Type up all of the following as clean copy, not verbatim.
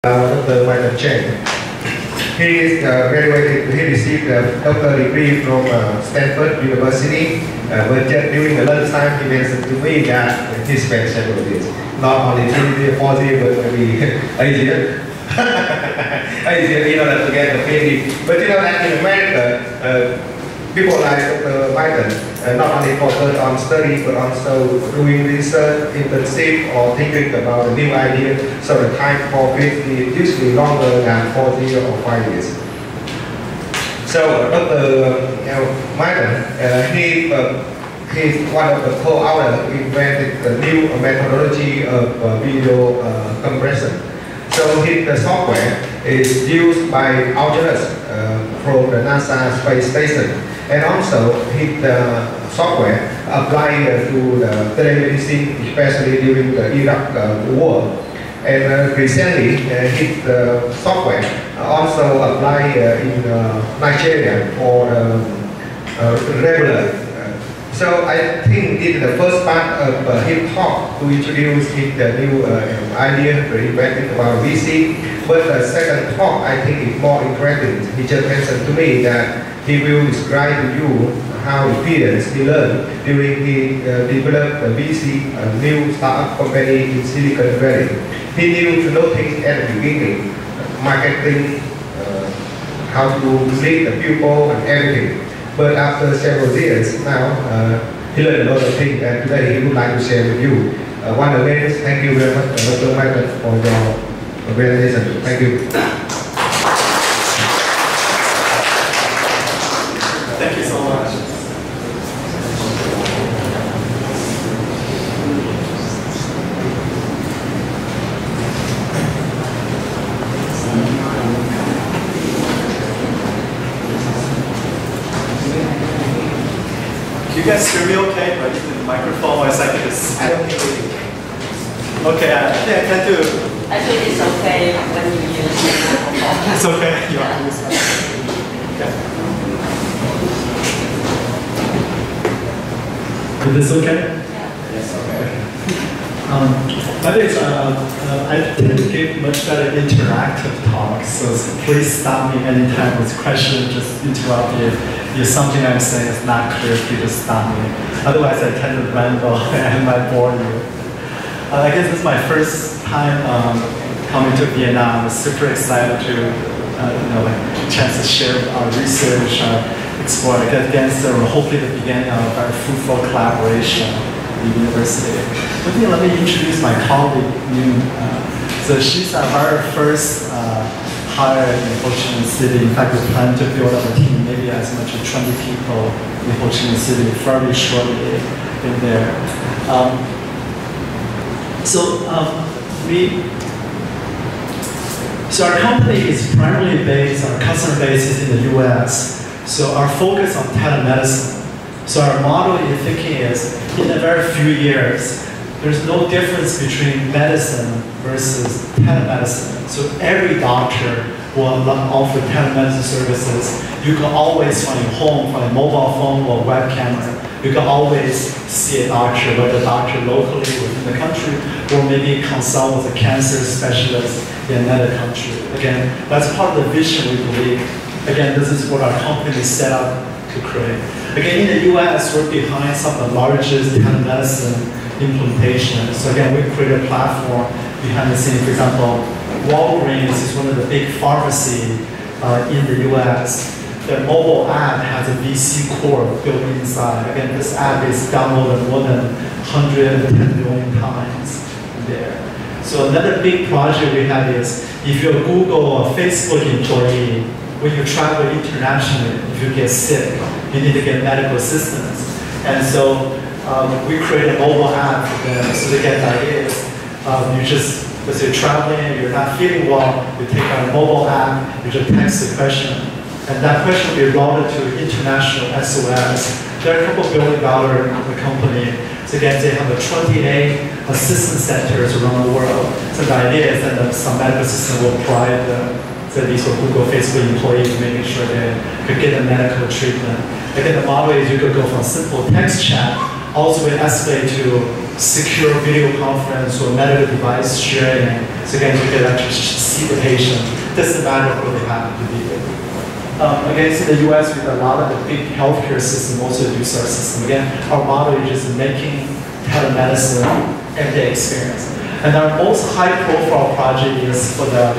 Dr. Milton Chen. He is graduated. He received a doctorate degree from Stanford University. But just during the lunchtime, he mentioned to me that he spent several years, not only 3 years, 4 years, but maybe 8 years. 8 years in order to get the PhD. But you know that in America, people like Dr. Milton not only focus on study, but also doing research, internship, or thinking about a new idea. So the time for PhD is usually longer than 4 years or 5 years. So Dr. Milton, he's one of the co-authors who invented the new methodology of video compression. So his software is used by astronauts from the NASA space station. And also, his software applied to the telemedicine, especially during the Iraq war. And recently, his software also applied in Nigeria for regular. So I think this is the first part of his talk to introduce his new idea, inventing about VC. But the second talk, I think, is more interesting. He just mentioned to me that he will describe to you how experience he learned during he developed the VC, a new startup company in Silicon Valley. He knew to notice at the beginning, marketing, how to lead the people and everything. But after several years now, he learned a lot of things, and today he would like to share with you. Once again, thank you very much, Dr. Milton, for your presentation. Thank you. Thank you so much. Can you guys hear me okay? Do I need the microphone or is I can just... Okay, I think I can do... I think it's okay when you use the microphone. It's okay? You want to use it? Okay. Is this okay? Yeah. Yes, okay. I think I tend to give much better interactive talks, so please stop me anytime with questions, just interrupt me. If something I'm saying is not clear, please just stop me. Otherwise, I tend to ramble and might bore you. I guess this is my first time coming to Vietnam. I'm super excited to, chance to share our research, explore against hopefully the beginning of our fruitful collaboration at the university. Let me introduce my colleague, Yoon. So she's our very first hire in Ho Chi Minh City. In fact, we plan to build up a team, maybe as much as 20 people in Ho Chi Minh City fairly shortly in there. So our company is primarily based, our customer base is in the US. So our focus on telemedicine. So our model in thinking is, in a very few years, there's no difference between medicine versus telemedicine. So every doctor will offer telemedicine services. You can always, from your home, from a mobile phone or web camera, you can always see a doctor, whether a doctor locally within the country, or maybe consult with a cancer specialist in another country. Again, that's part of the vision we believe. Again, this is what our company is set up to create. Again, in the US, we're behind some of the largest telemedicine implementations. So again, we created a platform behind the scenes. For example, Walgreens is one of the big pharmacies in the US. The mobile app has a VC core built inside. Again, this app is downloaded more than 110 million times there. So another big project we have is, if you're a Google or Facebook employee, when you travel internationally, if you get sick, you need to get medical assistance. And so we create a mobile app for them, so they get ideas. You just, as you're traveling, you're not feeling well, you take out a mobile app, you just text the question, and that question will be routed to international SOS. They're a couple $1 billion company. So again, they have 28 assistance centers around the world. So the idea is that some medical system will provide these are Google, Facebook employees, making sure they could get a medical treatment. Again, the model is you could go from simple text chat Also, we escalate to secure video conference or medical device sharing. So again, you can actually see the patient. Doesn't matter where they happen to be. Again, in the US, with a lot of the big healthcare system also use our system. Again, our model is just making telemedicine everyday experience. And our most high-profile project is for the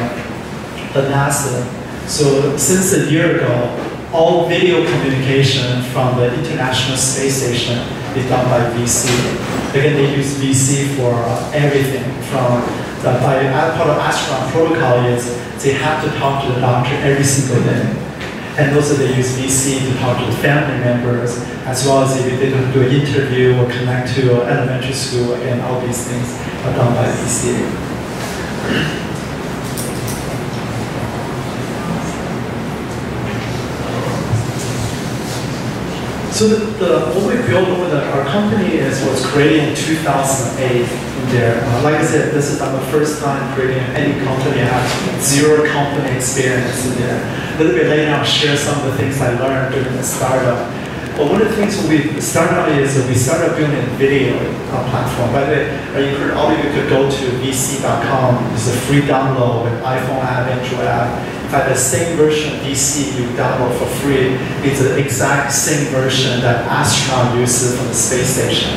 NASA. So since a year ago, all video communication from the International Space Station is done by VC. Again, they use VC for everything. From part of astronaut protocol is they have to talk to the doctor every single day. And also they use VC to talk to the family members, as well as if they do an interview or connect to elementary school, and all these things are done by VC. So what we built over our company was created in 2008 in there. Like I said, this is our first time creating any company. I have zero company experience in there. A little bit later, I'll share some of the things I learned during the startup. But one of the things we started out is we started building a video platform. By the way, all of you could go to vc.com. It's a free download with iPhone app, Android app. In fact, the same version of VC you download for free is the exact same version that astronaut uses from the space station.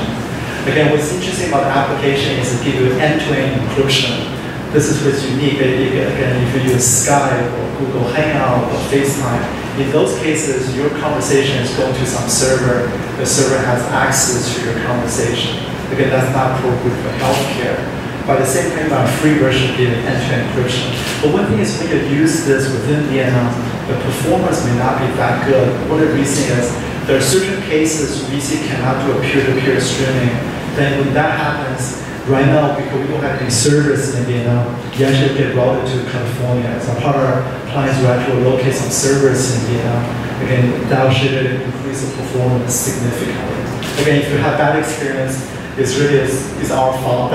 Again, what's interesting about the application is it gives you end-to-end encryption. This is what's unique. Again, if you use Skype or Google Hangout or FaceTime, in those cases, your conversation is going to some server. The server has access to your conversation. Again, that's not appropriate for healthcare. By the same time, our free version gives end-to-end encryption. But one thing is when you use this within Vietnam, the performance may not be that good. One of the reasons is there are certain cases VC cannot do a peer-to-peer streaming. Then when that happens, right now, because we don't have any servers in Vietnam, you actually get routed to California. So part of our plans to actually locate some servers in Vietnam. Again, that should increase the performance significantly. Again, if you have bad experience, it's really it's our fault.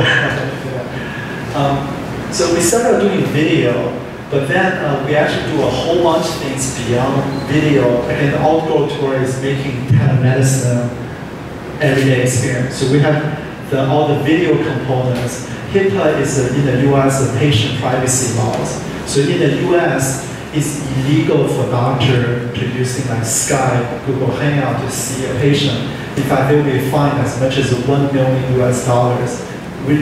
So we started doing video, but then we actually do a whole bunch of things beyond video. Again, the outdoor tour is making telemedicine everyday experience. So we have all the video components. HIPAA is in the US a patient privacy laws. So in the US, it's illegal for doctor to using like Skype, Google Hangout to see a patient. In fact, they will be fined as much as $1 million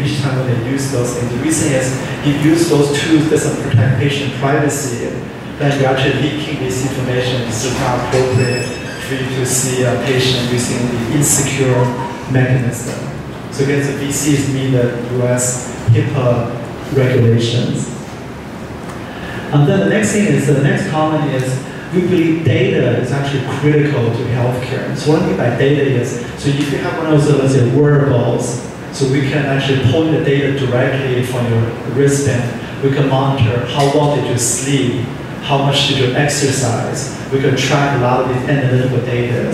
each time when they use those things. The reason is if you use those tools doesn't protect patient privacy, then you're actually leaking this information. It's not appropriate for you to see a patient using the insecure mechanism. So again, the VCs meet the US HIPAA regulations. And then the next thing is, the next comment is, we believe data is actually critical to healthcare. So what I mean by data is, so if you have one of those, let's say, wearables, so we can actually pull the data directly from your wristband. We can monitor how long did you sleep, how much did you exercise. We can track a lot of these analytical data.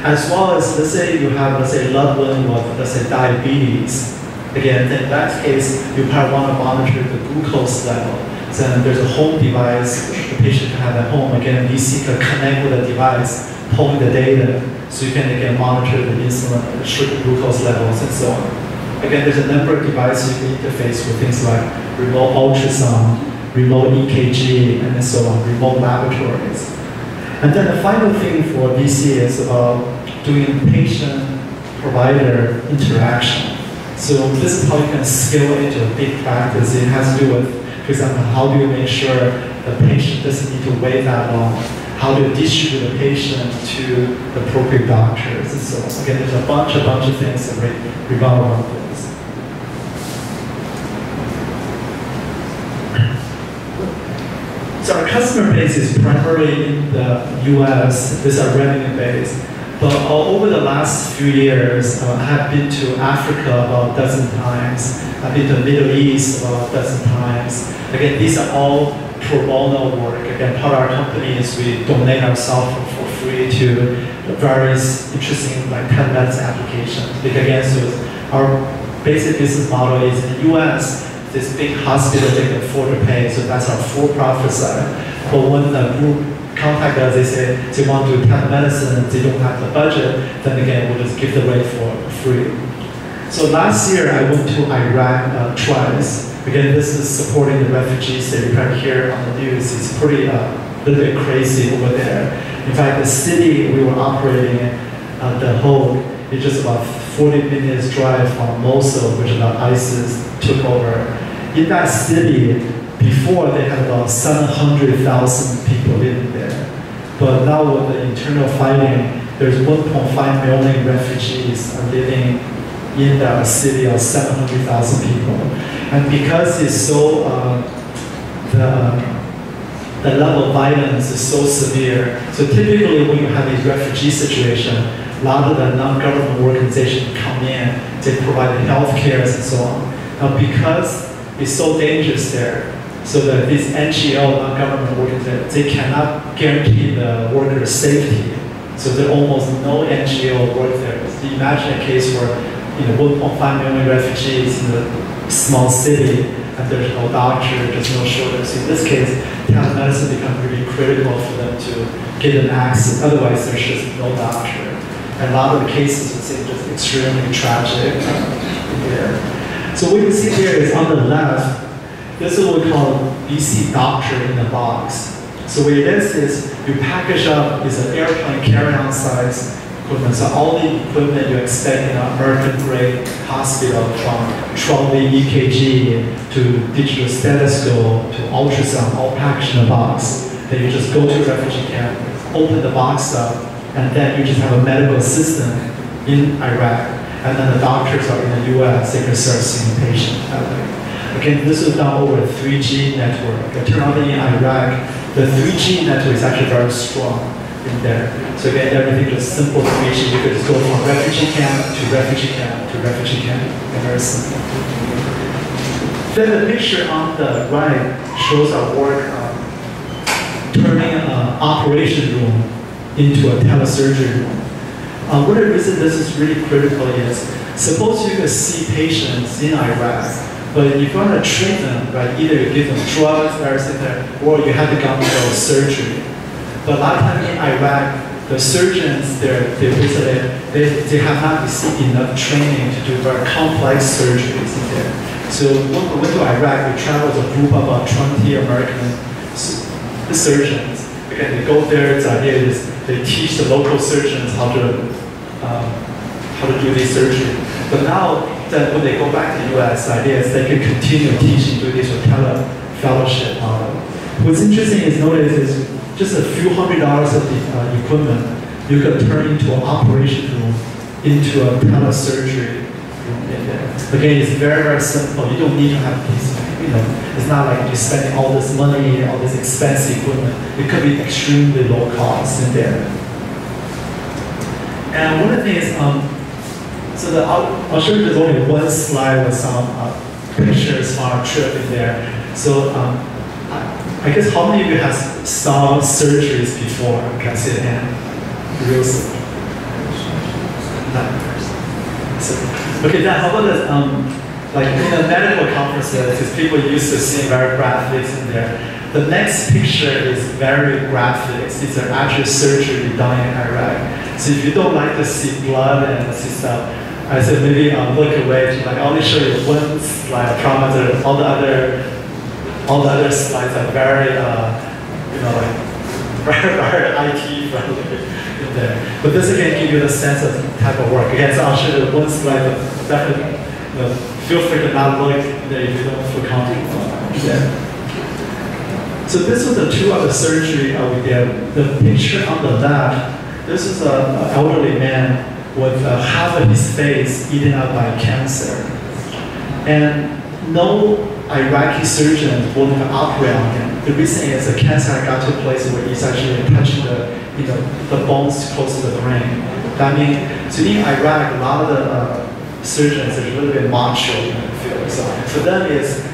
As well as, let's say you have, let's say, a loved one with, let's say, diabetes. Again, in that case, you probably want to monitor the glucose level. Then there's a home device the patient can have at home. Again, VC can connect with the device, pulling the data, so you can again monitor the insulin, the sugar glucose levels, and so on. Again, there's a number of devices you can interface with, things like remote ultrasound, remote EKG, and so on, remote laboratories. And then the final thing for VC is about doing patient-provider interaction. So this is how you can scale into a big practice. It has to do with, for example, how do you make sure the patient doesn't need to wait that long? How do you distribute the patient to the appropriate doctors and so on. Again, there's a bunch of things that revolve around this. So our customer base is primarily in the US. This is our revenue base. But over the last few years, I have been to Africa about a dozen times. I've been to the Middle East about a dozen times. Again, these are all pro bono work. Again, part of our company is we donate our software for free to various interesting like telemedicine applications. Because again, so our basic business model is in the US, this big hospital they can afford to pay, so that's our for-profit side. But when the group contact us, they say they want to do telemedicine and they don't have the budget, then again, we'll just give the rate for free. So last year I went to Iraq twice. Again, this is supporting the refugees that you probably hear on the news. It's pretty little bit crazy over there. In fact, the city we were operating in, the whole, it's just about 40 minutes drive from Mosul, which is about ISIS took over. In that city, before they had about 700,000 people living there. But now with the internal fighting, there's 1.5 million refugees living in that city of 700,000 people. And because it's so, the level of violence is so severe, so typically when you have a refugee situation, a lot of the non-government organizations come in, they provide health care and so on. Now because it's so dangerous there, so that these NGO, non-government organizations, they cannot guarantee the workers' safety. So there are almost no NGO work there. So imagine a case where 1.5 million refugees in a small city, and there's no doctor, there's no shortage. So in this case, telemedicine becomes really critical for them to get an access. Otherwise, there's just no doctor. And a lot of the cases are just extremely tragic there. So what you see here is on the left, this is what we call BC doctor in a box. So what it is you package up is an airplane carry-on size equipment. So all the equipment you expect in an American-grade hospital, from 12-lead EKG to digital stethoscope to ultrasound, all packaged in a box. Then you just go to a refugee camp, open the box up, and then you just have a medical assistant in Iraq. And then the doctors are in the US, they can start seeing the patient that way. Again, this is done over a 3G network. It turned out in Iraq, the 3G network is actually very strong in there. So again, everything just simple 3G. You could just go from refugee camp to refugee camp to refugee camp. Very simple. Then the picture on the right shows our work turning an operation room into a telesurgery room. One of the reasons this is really critical is, suppose you could see patients in Iraq, but if you want to treat them, right, either you give them drugs, everything there, or you have to go through surgery. But a lot of times in Iraq, the surgeons there, they have not received enough training to do very complex surgeries in there. So when we went to Iraq, we traveled with a group of about 20 American surgeons. Again, they go there, the idea is they teach the local surgeons how to do this surgery. But now, that when they go back to the US, the idea is they can continue teaching, do this with fellowship model. What's interesting is notice is just a few $100s of the equipment, you can turn into an operation room, into a telesurgery room in there. Again, it's very, very simple. You don't need to have these, it's not like you're spending all this money, all this expensive equipment. It could be extremely low cost in there. And one of the things, so I'll show you there's only one slide with some pictures from our trip in there. So I guess how many of you have saw surgeries before? Can I see the hand? Real simple. Okay, then how about this? Like in the medical conferences, because people used to see very graphics in there. The next picture is very graphics. These are actual surgery done in Iraq. So if you don't like to see blood and see stuff, I said maybe look away. Like I'll only show you one slide. I promise. All the other slides are very, very IT friendly in there. But this again gives you the sense of the type of work. Again, so I'll show you one slide. But definitely, feel free to not look there if you don't feel comfortable. So this was the two of the surgery we did. The picture on the left, this is an elderly man with half of his face eaten out by cancer. And no Iraqi surgeon wanted to operate on him. The reason is the cancer got to a place where it's actually touching the bones close to the brain. That means, so in Iraq, a lot of the surgeons are a little bit macho in the field. So for them is,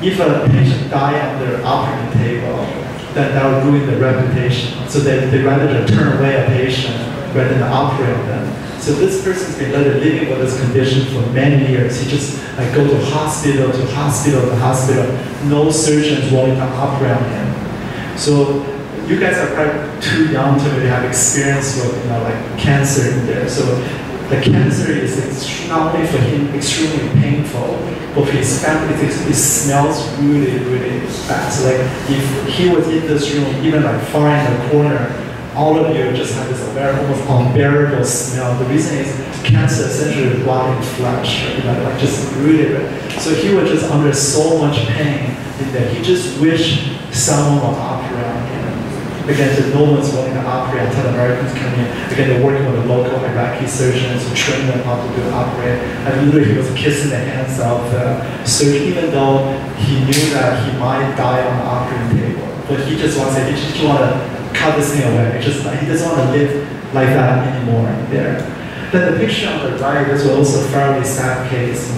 if a patient dies on their operating table, then that will ruin their reputation. So they rather turn away a patient rather than operate on them. So this person's been living with this condition for many years. He just go to hospital to hospital to hospital. No surgeons willing to operate on him. So you guys are probably too young to really have experience with like cancer in there. So the cancer is not only for him extremely painful, but for his family, it smells really, really bad. So like if he was in this room, even like far in the corner, all of you just have this very almost unbearable smell. The reason is cancer essentially rotting flesh, like just really bad. So he was just under so much pain in that he just wished someone would operate on him. Again, no one's willing to operate until Americans come in. Again, they're working with the local Iraqi surgeons to train them how to do operate. And literally, he was kissing the hands of the surgeon, even though he knew that he might die on the operating table. But he just wants to cut this thing away. He doesn't want to live like that anymore there. Then the picture on the right, this was also a fairly sad case.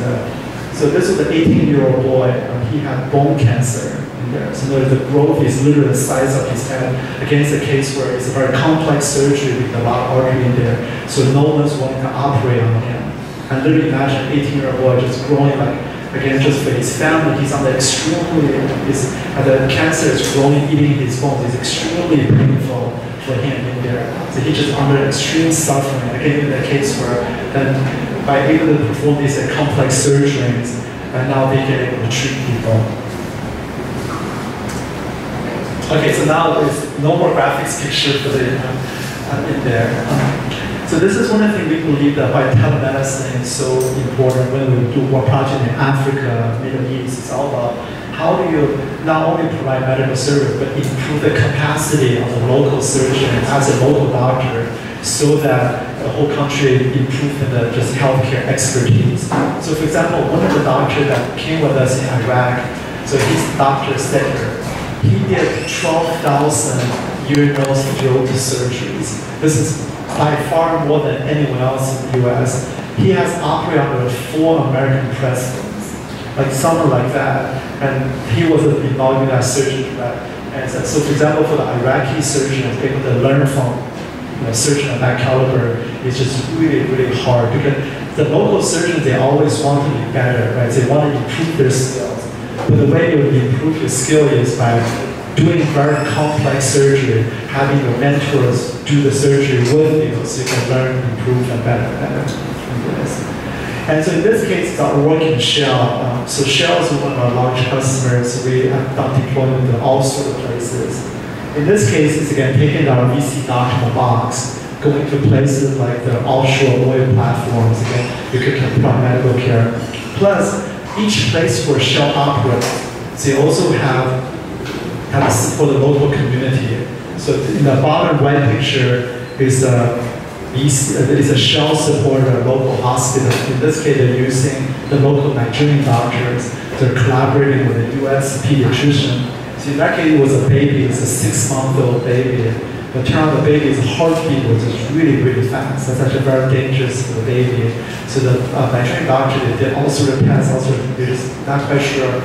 So this was an 18-year-old boy. He had bone cancer. So the growth is literally the size of his head. Again, it's a case where it's a very complex surgery with a lot of artery in there. So no one's wanting to operate on him. And literally imagine an 18-year-old boy just growing like, again, just for his family, he's on the the cancer is growing, eating his bones. It's extremely painful for him in there. So he's just under extreme suffering. Again, in the case where then by able to perform these complex surgeries, and now they get able to treat people. Okay, so now there's no more graphics picture for the in there. So this is one of the things we believe that why telemedicine is so important when we do more project in Africa, Middle East. It's all about how do you not only provide medical service, but improve the capacity of the local surgeon as a local doctor so that the whole country improves in the just healthcare expertise. So for example, one of the doctors that came with us in Iraq, so he's Dr. Stecker. He did 12,000 ear, nose, throat surgeries. This is by far more than anyone else in the US. He has operated on 4 American presidents, like someone like that. And he was involved in that surgery. And so for example, for the Iraqi surgeons, able to learn from a surgeon of that caliber is just really, really hard because the local surgeons, they always want to be better, right? They want to improve their skills. But the way you improve your skill is by doing very complex surgery, having your mentors do the surgery with you so you can learn, improve, and better. And so in this case, it's our work in Shell. So Shell is one of our large customers. We have done deployment in all sorts of places. In this case, it's again taking our VC dock in the box, going to places like the offshore oil platforms. Again, you can provide medical care. Plus, each place where Shell operates, they also have for the local community. So in the bottom right picture is a Shell supported local hospital. In this case, they're using the local Nigerian doctors. They're collaborating with a US pediatrician. So in that case, it was a baby. It's a 6-month-old baby. But turn out the baby's heartbeat was just really, really fast. That's actually very dangerous for the baby. So the Nigerian doctor, they did all sorts of tests, they're just not quite sure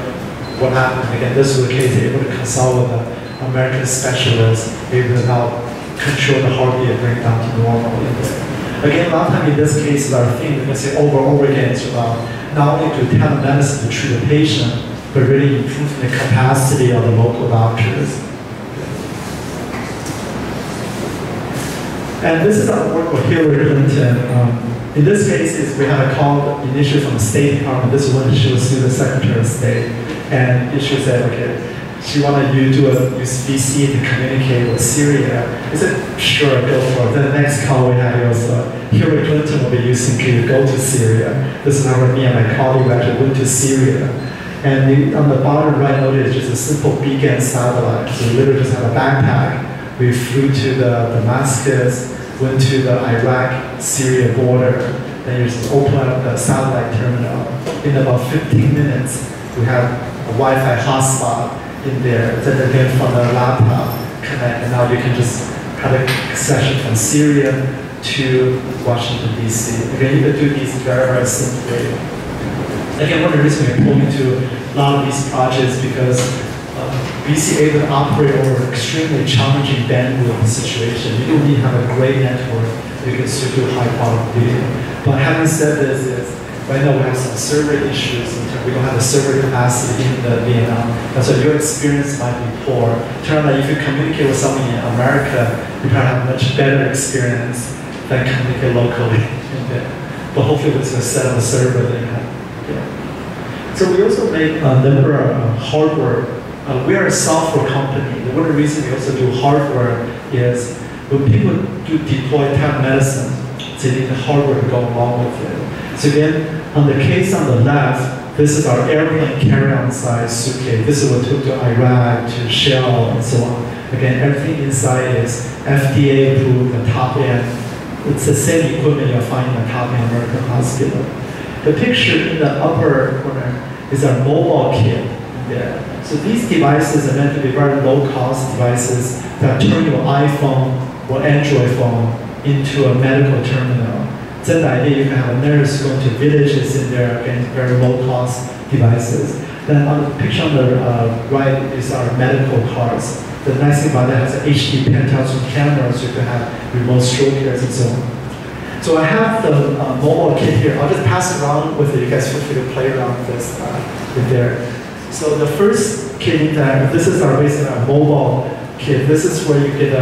what happened. Again, this was the case, they're able to consult with an American specialist, able to now control the heartbeat and bring it down to normal. Again, a lot of times in this case, our theme, we can say over and over again, it's about not only to telemedicine to treat the patient, but really improving the capacity of the local doctors. And this is our work with Hillary Clinton. In this case, we had a call initially from the State Department. This is when she was the Secretary of State. And she said, okay, she wanted you to use VC to communicate with Syria. I said, sure, go for it. Then the next call we had was Hillary Clinton will be using to go to Syria. This is how me and my colleague actually went to Syria. And on the bottom right notice, just a simple beacon satellite. So we literally just have a backpack. We flew to the Damascus, went to the Iraq-Syria border, then you just open up the satellite terminal. In about 15 minutes, we have a Wi-Fi hotspot in there. Then again from the laptop connect, and now you can just have a session from Syria to Washington, D.C. Again, you can do these very, very simply. Again, one of the reasons we're pointing to a lot of these projects because VC able to operate over an extremely challenging bandwidth situation. You don't need to have a great network. You can still do high quality video. But having said this, right now we have some server issues. We don't have the server capacity in Vietnam. And so your experience might be poor. Turns out if you communicate with someone in America, you probably have a much better experience than communicate locally in there. but hopefully with a set of a server they have. Yeah. So we also make a number of hardware. We are a software company. The one reason we also do hardware is when people do deploy telemedicine, they need the hardware to go along with it. So again, on the case on the left, this is our airplane carry-on size suitcase. This is what took to Iraq, to Shell, and so on. Again, everything inside is FDA approved, the top end. It's the same equipment you'll find in a top-end American hospital. The picture in the upper corner is our mobile kit there. So these devices are meant to be very low-cost devices that turn your iPhone or Android phone into a medical terminal. So the idea you can have a nurse going to villages in there, again, very low-cost devices. Then on the picture on the right is our medical cards. The nice thing about that has an HD pen touch camera, so you can have remote stroke cares and so on. So I have the mobile kit here. I'll just pass it around with it. You guys feel free to play around with this in there. So the first kit in there, this is our basically our mobile kit. This is where you get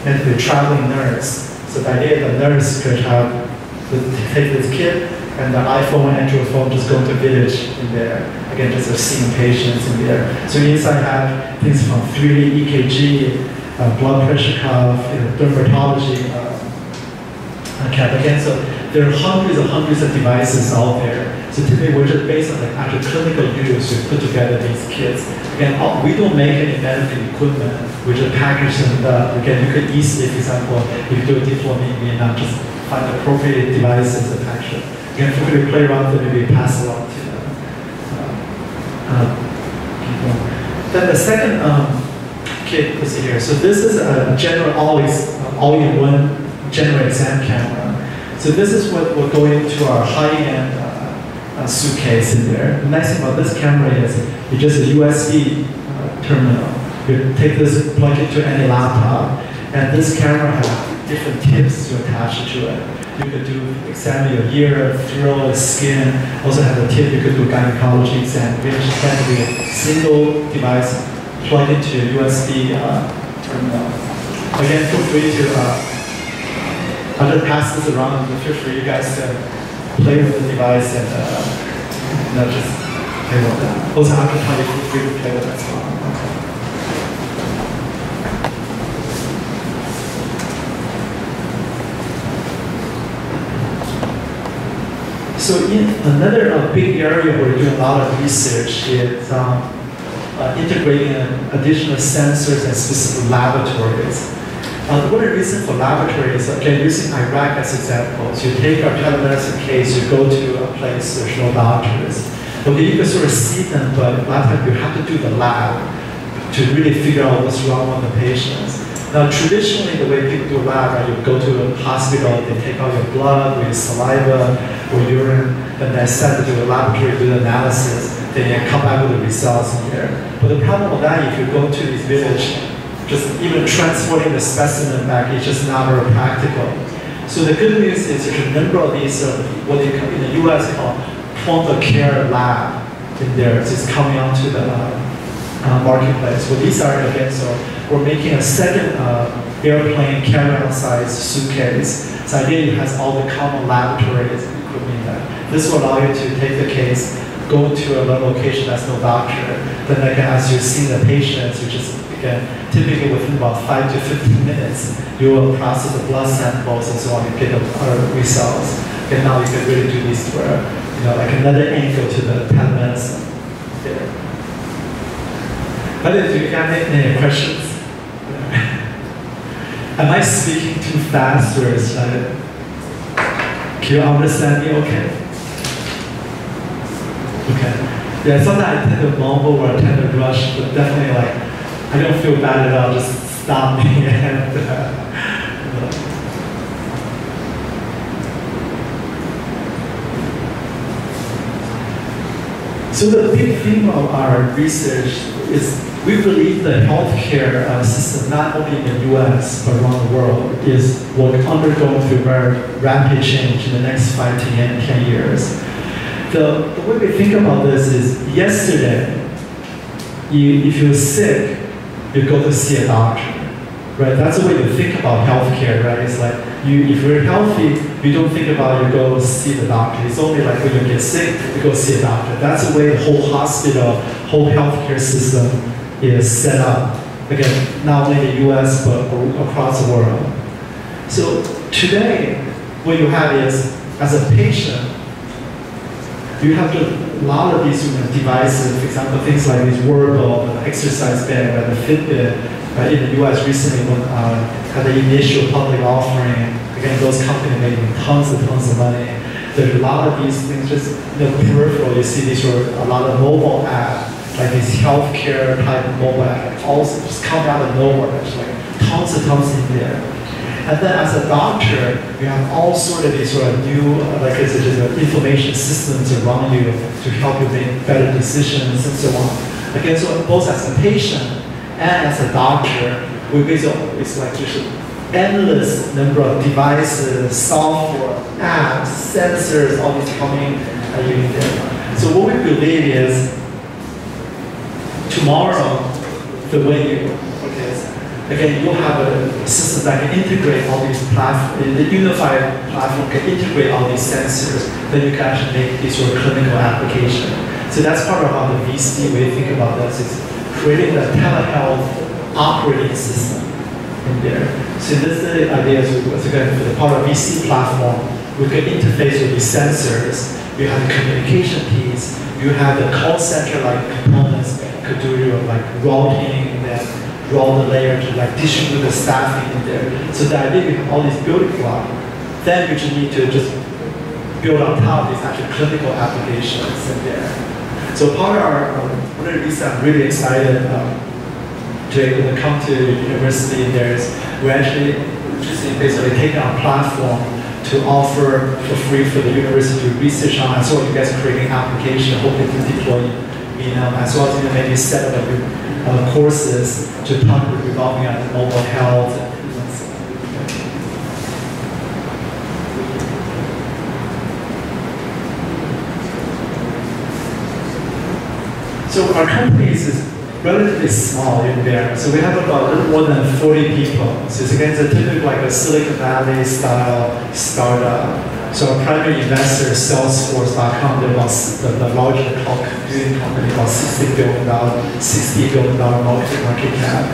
meant to be a traveling nurse. So the idea the nurse could have take this kit and the iPhone and Android phone just go to village in there. Again, just seeing patients in there. So inside have things from 3D EKG, blood pressure cuff, dermatology cap. Again, so there are hundreds of devices out there. So typically we're just based on the actual clinical use to put together these kits. Again, we don't make any medical equipment. We just package them up. Again, you could easily, for example, if you do a deployment in Vietnam, just find appropriate devices and package them. Again, if you could play around with it, maybe pass it on to people. Then the second kit is here. So this is a general all-in-one general exam camera. So this is what will go into our high-end suitcase in there. The nice thing about this camera is it's just a USB terminal. You take this, plug it to any laptop, and this camera has different tips to attach to it. You could examine your ear, throat, skin. Also have a tip, you could do a gynecology exam. Which can be a single device plugged into a USB terminal. Again, feel free to, I'll just pass this around and feel free you guys to play with the device and just play with that. Also, after time, feel free to play with that as well. So in another big area we're doing a lot of research is integrating additional sensors and specific laboratories. One of the reasons for laboratories, again, using Iraq as examples, you take our telemedicine case, you go to a place, there's no doctors. Okay, you can sort of see them, but a lot of times you have to do the lab to really figure out what's wrong with the patients. Now, traditionally, the way people do lab, you go to a hospital, they take out your blood, or your saliva, or urine, then they send it to a laboratory to do the analysis, then you come back with the results in there. But the problem with that, if you go to this village, just even transporting the specimen back is just not very practical. So the good news is there's a number of these, what they in the US called point of care lab in there. It's coming onto the marketplace. Well, these are, again, so we're making a second airplane carry-on size suitcase. So the idea has all the common laboratories equipment in that. This will allow you to take the case, go to a location that's no doctor. Then again, as you see the patients, you just, again, typically within about 5 to 15 minutes, you will process the blood samples and so on and get the results. And now you can really do these for, like another angle to the telemedicine there. But do you have any questions? Am I speaking too fast or is that, can you understand me okay? Okay. Yeah, sometimes I tend to mumble or I tend to rush, but definitely like, I don't feel bad at all, just stop me and So the big theme of our research is we believe the healthcare system, not only in the US, but around the world, is undergoing through very rapid change in the next 5 to 10 years. The way we think about this is yesterday, if you're sick, you go to see a doctor, right? That's the way you think about healthcare, right? It's like if you're healthy, you don't think about you go see the doctor. It's only like when you get sick, you go see a doctor. That's the way the whole hospital, whole healthcare system is set up. Again, not only in the US, but across the world. So today, what you have is, as a patient, you have a lot of these devices, for example, things like these wearable, the exercise band, the Fitbit. In the US recently, when had the initial public offering, again, those companies making tons of money. There's a lot of these things just in the peripheral. You see these are a lot of mobile apps, like these healthcare type of mobile apps, also just come out of nowhere. There's like tons in there. And then as a doctor, you have all sort of these sort of new, like I said, just information systems around you to help you make better decisions and so on. Again, so both as a patient and as a doctor, we basically, it's like just an endless number of devices, software, apps, sensors, all these coming at you in there. So what we believe is, tomorrow, the way you, again, you'll have a system that can integrate all these platforms, the unified platform can integrate all these sensors, then you can actually make these sort of clinical application. So that's part of how the VC way think about this is creating a telehealth operating system in there. So this is the idea is, again, for the part of VC platform, we can interface with these sensors. You have the communication piece, you have the call center like components that could do your like routing and then draw the layer to like distribute the staffing in there. So the idea is all these building blocks, then you just need to just build on top of these actual clinical applications in there. So part of our, one of the reasons I'm really excited to come to the university there is we're actually just basically taking our platform to offer for free for the university to research on, as well as you guys creating application, hoping to deploy, as well as maybe set up courses to talk revolving on mobile health. So our company is relatively small in there. So we have about a little more than 40 people. So it's against a typical like a Silicon Valley style startup. So our primary investor is Salesforce.com. They're about the largest cloud computing company, about $60 billion market cap.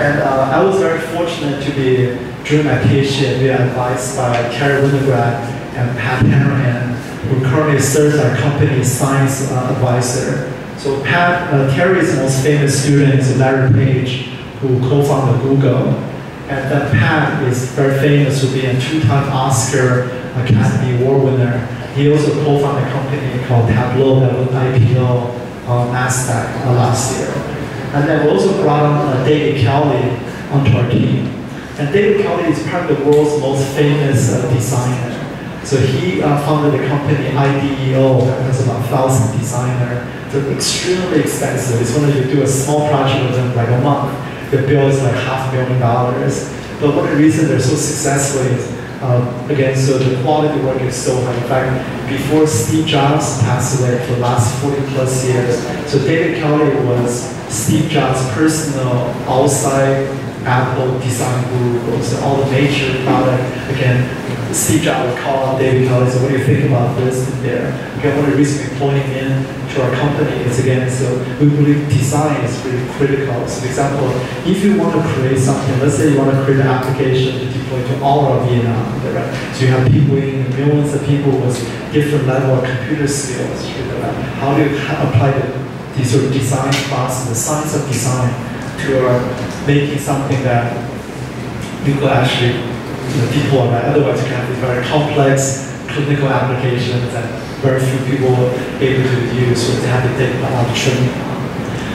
And I was very fortunate to be, during my PhD, be advised by Terry Winograd and Pat Hanrahan, who currently serves our company's science advisor. So Terry is the most famous student, is Larry Page, who co-founded Google. And then Pat is very famous for being a two-time Oscar Academy Award winner. He also co-founded a company called Tableau that was IPO on NASDAQ last year. And then we also brought on David Kelly onto our team. And David Kelly is probably the world's most famous designer. So he founded a company, IDEO, that has about 1,000 designers. They're extremely expensive. It's when you do a small project with them, like a month, the bill is like $500,000. But one of the reasons they're so successful is, again, so the quality work is so high. In fact, before Steve Jobs passed away for the last 40 plus years, so David Kelly was Steve Jobs' personal outside Apple design guru. So all the major product, again, Steve Jobs would call on David Kelly, so what do you think about this and there? Again, one of the reasons we're pointing in to our company is, again, so we believe design is really critical. So for example, if you want to create something, let's say you want to create an application to deploy to all of Vietnam, right? So you have people in millions of people with different level of computer skills. Right? How do you apply the sort of design process, the science of design, to making something that you could actually deploy, right? Otherwise you can have these very complex clinical applications that very few people are able to use, so they have to take a lot of training.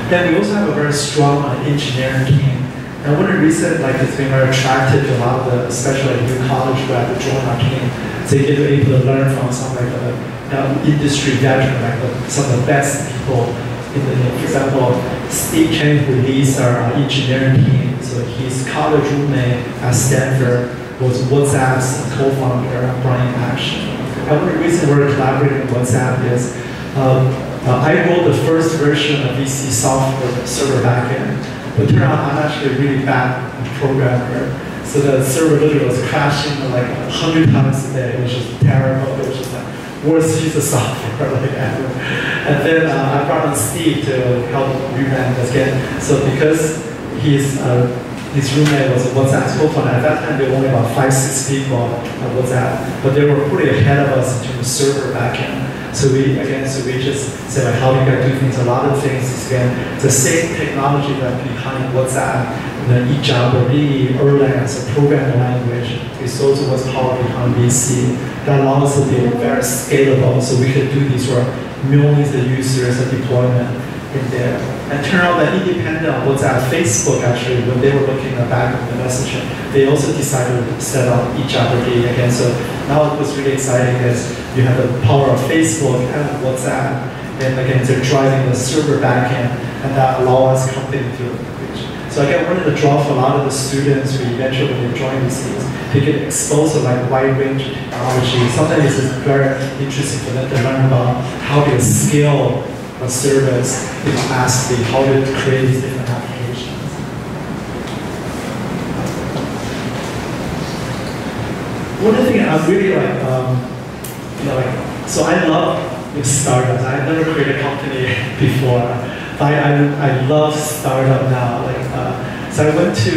Then we also have a very strong engineering team. And one of the reasons it's been very attractive to a lot of the, especially new college grads to join our team, so they get able to learn from some like the industry veteran, some of the best people. For example, Steve Chen, who leads our engineering team, so his college roommate at Stanford was WhatsApp's co-founder, Brian Action. And one of the reasons we're collaborating with WhatsApp is I wrote the first version of VC software server backend, but turned out I'm actually a really bad programmer. So the server literally was crashing like 100 times a day, which is terrible. It was just like worst piece of software like ever. And then I brought on Steve to help revamp this again. So because his roommate was a WhatsApp co-founder, at that time there were only about 5-6 people on WhatsApp, but they were pretty ahead of us in terms of server backend. So we just said like, how do you guys do things? A lot of things is again the same technology that behind WhatsApp, eJabber, Erlang, so programming language, is also what's powered behind VC. That allows us to be very scalable, so we could do these for millions of users and deployment in there. And turn out that independent of WhatsApp, Facebook actually, when they were looking at back of the messenger, they also decided to set up eJabber again. So now what's really exciting is you have the power of Facebook and WhatsApp, and again, they're driving the server backend, and that allows company to reach. So again, one of the draw for a lot of the students who eventually when they join these things, they get exposed to like wide range of technology. Sometimes it's very interesting for them to learn about how to scale a service in capacity, how to create these different applications. One of the things I really so I love startups. I've never created a company before. I love startup now. So I went to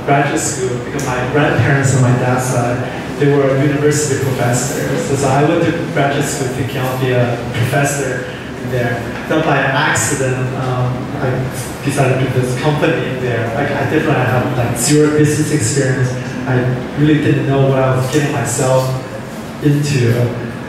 graduate school because my grandparents on my dad's side, they were university professors. So I went to graduate school thinking I'll be a professor in there. Then by accident, I decided to do this company in there. I have like zero business experience. I really didn't know what I was getting myself into.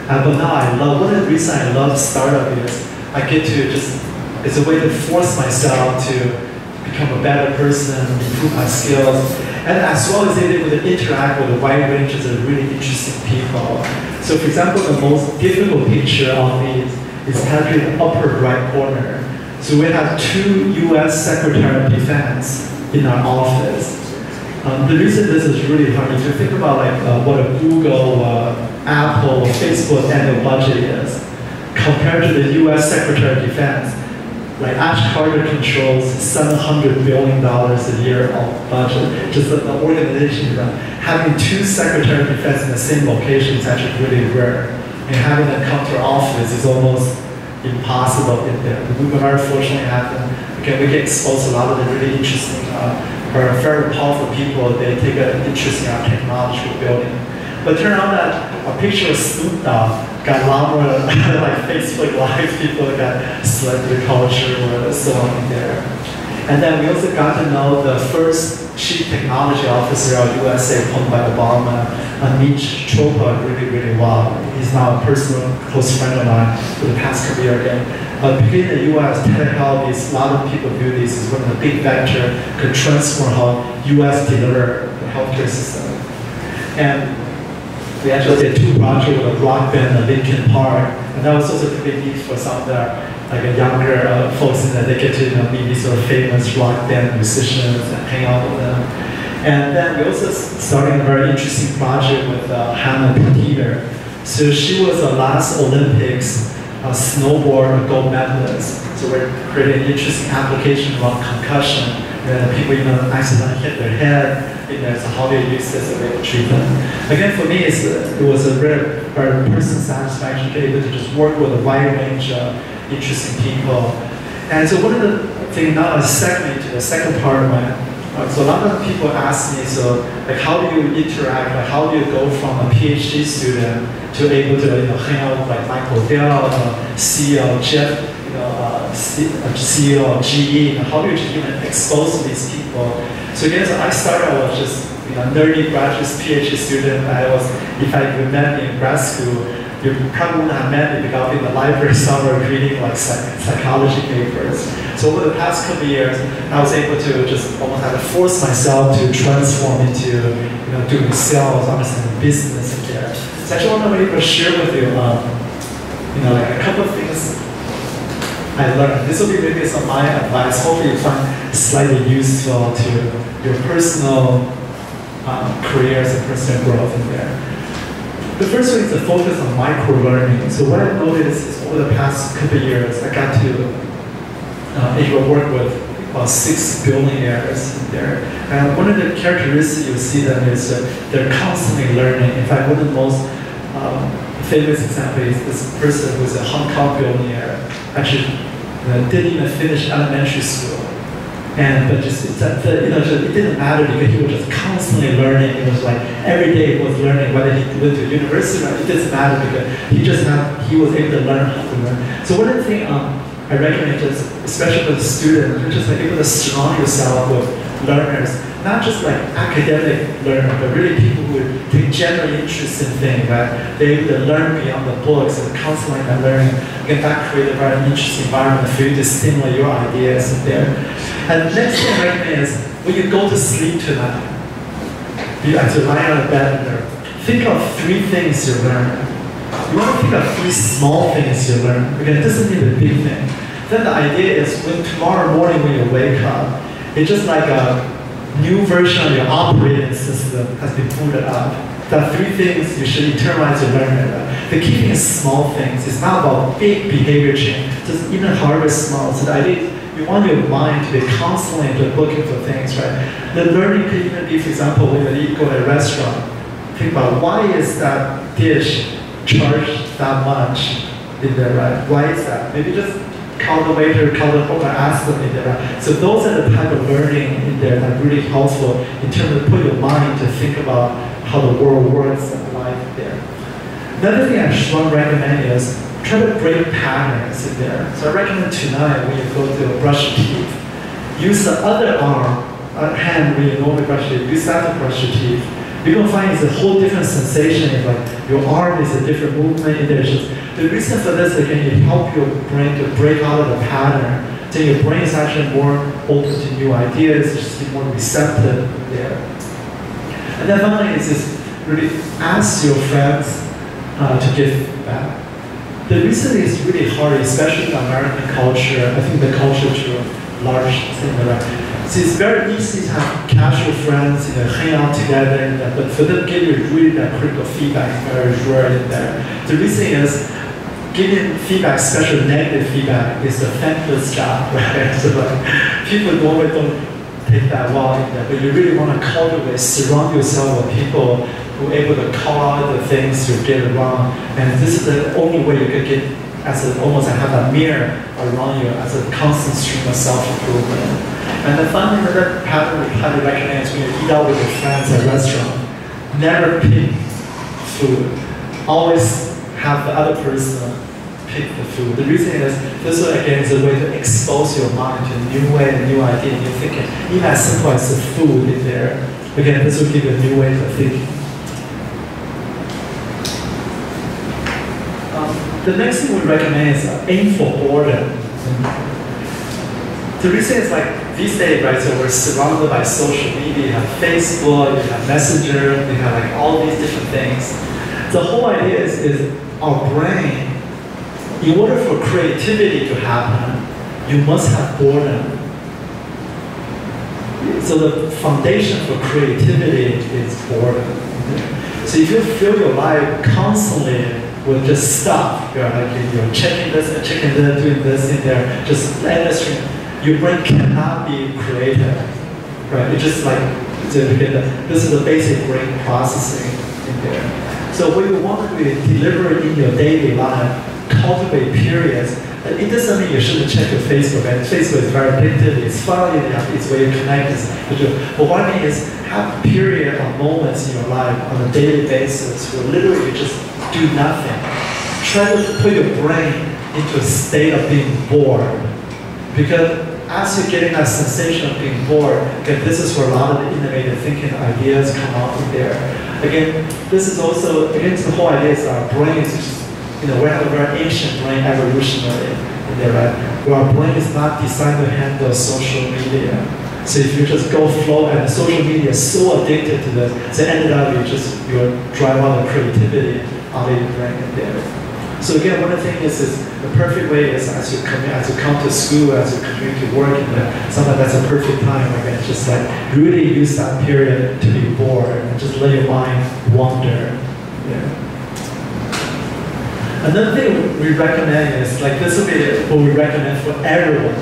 But now I love, one of the reasons I love startup is I get to it's a way to force myself to become a better person, improve my skills, and as well as able to interact with a wide range of really interesting people. So for example, the most difficult picture on these is actually the upper right corner. So we have 2 US Secretary of Defense in our office. The reason this is really hard, if you think about what a Google, Apple, Facebook annual budget is, compared to the US Secretary of Defense, like Ash Carter controls $700 billion a year of budget. Just the organization, having 2 Secretary of Defense in the same location is actually really rare. And having them come to our office is almost impossible in there. We were very fortunate to have them. Okay, we get exposed to a lot of the really interesting, very powerful people. They take an interest in our technology we're building. But it turned out that a picture of Snoop Dogg got a lot more like Facebook Live people got celebrity culture or so on in there. And then we also got to know the first chief technology officer of USA appointed by Obama, Anish Chopra, really, really well. He's now a personal close friend of mine for the past career again. But in the US, telehealth is, a lot of people view this as one of the big vector could transform how US deliver the healthcare system. And we actually did 2 projects with a rock band at Lincoln Park, and that was also pretty neat for some of the younger folks in that they get to meet these sort of famous rock band musicians and hang out with them. And then we also started a very interesting project with Hannah Petiter. So she was the last Olympics snowboard gold medalist. So we're creating an interesting application around concussion, and people even accidentally hit their head. So how do you use this as a way to treat them? Again, for me, it was a very personal satisfaction to be able to just work with a wide range of interesting people. And so one of the things now I segment to the second part of my, so a lot of people ask me, so like how do you interact, like how do you go from a PhD student to able to hang out with like Michael Dell, CEO Jeff, CEO of GE, how do you even expose to these people? So again, so I started, I was just nerdy graduate PhD student. If I met me in grad school, you probably wouldn't have met me because in the library somewhere reading like psychology papers. So over the past couple of years, I was able to just almost have to force myself to transform into doing sales, understanding business in there. So I actually want to able to share with you, like a couple of things I learned. This will be maybe some of my advice. Hopefully you find slightly useful to your personal careers and personal growth in there. The first one is to focus on micro-learning. So what I noticed is over the past couple of years, I got to able to work with about 6 billionaires in there. And one of the characteristics you see them is they're constantly learning. In fact, one of the most famous example is this person who's a Hong Kong billionaire. Actually, didn't even finish elementary school. But just it didn't matter because he was just constantly learning. It was like every day he was learning. Whether he went to university or not, it doesn't matter because he was able to learn how to learn. So one of the things I recommend, just especially for the students, you're just like able to surround yourself with learners, not just like academic learners, but really people who take general interest in things, right? They're able to learn beyond the books and constantly learning. Again, that create a very interesting environment for you to stimulate your ideas in there. And next thing I recommend is when you go to sleep tonight, you have to lie on the bed there. Think of 3 things you learn. You want to think of 3 small things you learn. Again, it doesn't need a big thing. Then the idea is when tomorrow morning when you wake up, it's just like a new version of your operating system has been booted up. There are 3 things you should internalize your learning. The key thing is small things. It's not about big behavior change. Just even however small. So the idea is you want your mind to be constantly looking for things, right? The learning could even be, for example, when you go to a restaurant, think about why is that dish charged that much in there, right? Why is that? Maybe just call the waiter, call the owner, ask them in there, right? So those are the type of learning in there that really helpful in terms of put your mind to think about how the world works and life there. Another thing I strongly recommend is try to break patterns in there. So I recommend tonight when you go to brush your teeth, use the other hand when you normally brush your teeth, use that to brush your teeth. You're going to find it's a whole different sensation. It's like your arm is a different movement in there. The reason for this, again, it helps your brain to break out of the pattern. So your brain is actually more open to new ideas, just more receptive there. And then finally is just really ask your friends to give feedback. The reason is really hard, especially in American culture. I think the culture to a large thing around. So it's very easy to have casual friends, hang out together, but for them to give you really that critical feedback is very rare in there. The reason is giving feedback, especially negative feedback, is a thankless job, right? So like, people normally don't take that well in there, but you really want to cultivate, surround yourself with people who are able to call out the things you get wrong. And this is the only way you can get almost have a mirror around you as a constant stream of self-improvement. And then finally, another pattern we highly recommend is when you eat out with your friends at a restaurant, never pick food. Always have the other person pick the food. The reason is, this again is a way to expose your mind to a new way, a new idea, new thinking. Even as simple as the food in there. Again, this will give you a new way of thinking. The next thing we recommend is aim for boredom. The reason is like these days, right? So we're surrounded by social media. You have Facebook, you have Messenger, you have like all these different things. The whole idea is our brain. In order for creativity to happen, you must have boredom. So the foundation for creativity is boredom. So if you fill your life constantly with just stuff, you're checking this and checking that, doing this in there, just endless stream. Your brain cannot be creative, right? It's just like, this is the basic brain processing in there. So what you want to do is deliver in your daily life, cultivate periods. It doesn't mean you shouldn't check your Facebook, and Facebook is very addictive, it's fun, it's where you connect. But what I mean is, have a period of moments in your life on a daily basis where literally you just do nothing. Try to put your brain into a state of being bored. Because as you're getting that sensation of being bored, again, this is where a lot of the innovative thinking ideas come out in there. Again, this is also, against the whole idea is our brain is just, we have a very ancient brain evolutionary in there, right? Where our brain is not designed to handle social media. So if you just go flow, and social media is so addicted to this, so ended up you drive out the creativity out of your brain in there. So again, one of the things is the perfect way is as you come to school, as you continue to work, sometimes that's a perfect time. Again, just like really use that period to be bored and just let your mind wander. Yeah. Another thing we recommend is, like, this will be what we recommend for everyone.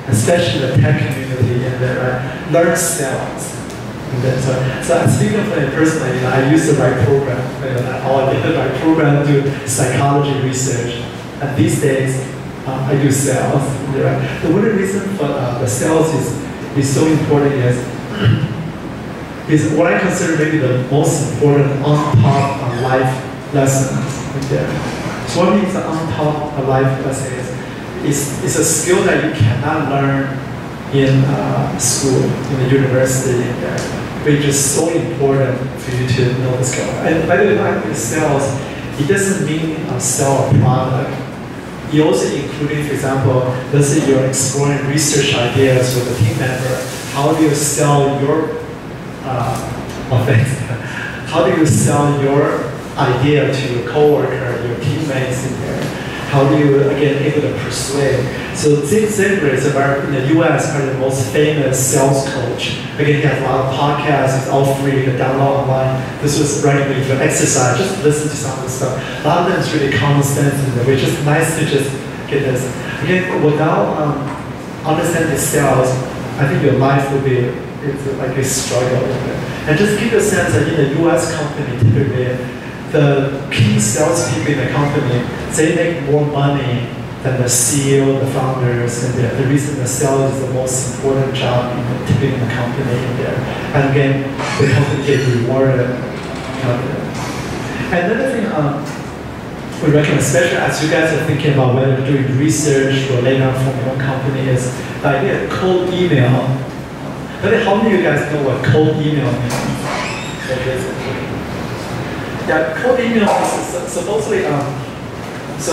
especially the tech community, and learn sales. So speaking for me personally, I use the right program. I did the right program to do psychology research. And these days, I do sales. The one reason for the sales is so important is what I consider maybe the most important on-top life lessons. So what means on-top life lesson is a skill that you cannot learn in school, in the university, which is so important for you to know the skill. And by the way, when I do sales, it doesn't mean sell a product. It also including, for example, let's say you're exploring research ideas with a team member. How do you sell your how do you sell your idea to your coworker, your teammates in there? How do you, again, able to persuade? So Zig Ziglar is in the US, probably the most famous sales coach. Again, he has a lot of podcasts, it's all free, you can download online. This was recommended for exercise, just listen to some of the stuff. A lot of them is really common sense in there, which is nice to just get this. Again, without understanding sales, I think your life will be like a struggle. And just give a sense that in the US company, typically, the key salespeople in the company, they make more money than the CEO, the founders, and the reason the sales is the most important job typically in the company in there. And again, the company gets rewarded. Another thing we recommend, especially as you guys are thinking about whether you're doing research or later on from your own company, is the idea of cold email. But how many of you guys know what cold email means? Yeah, cold email is supposedly, so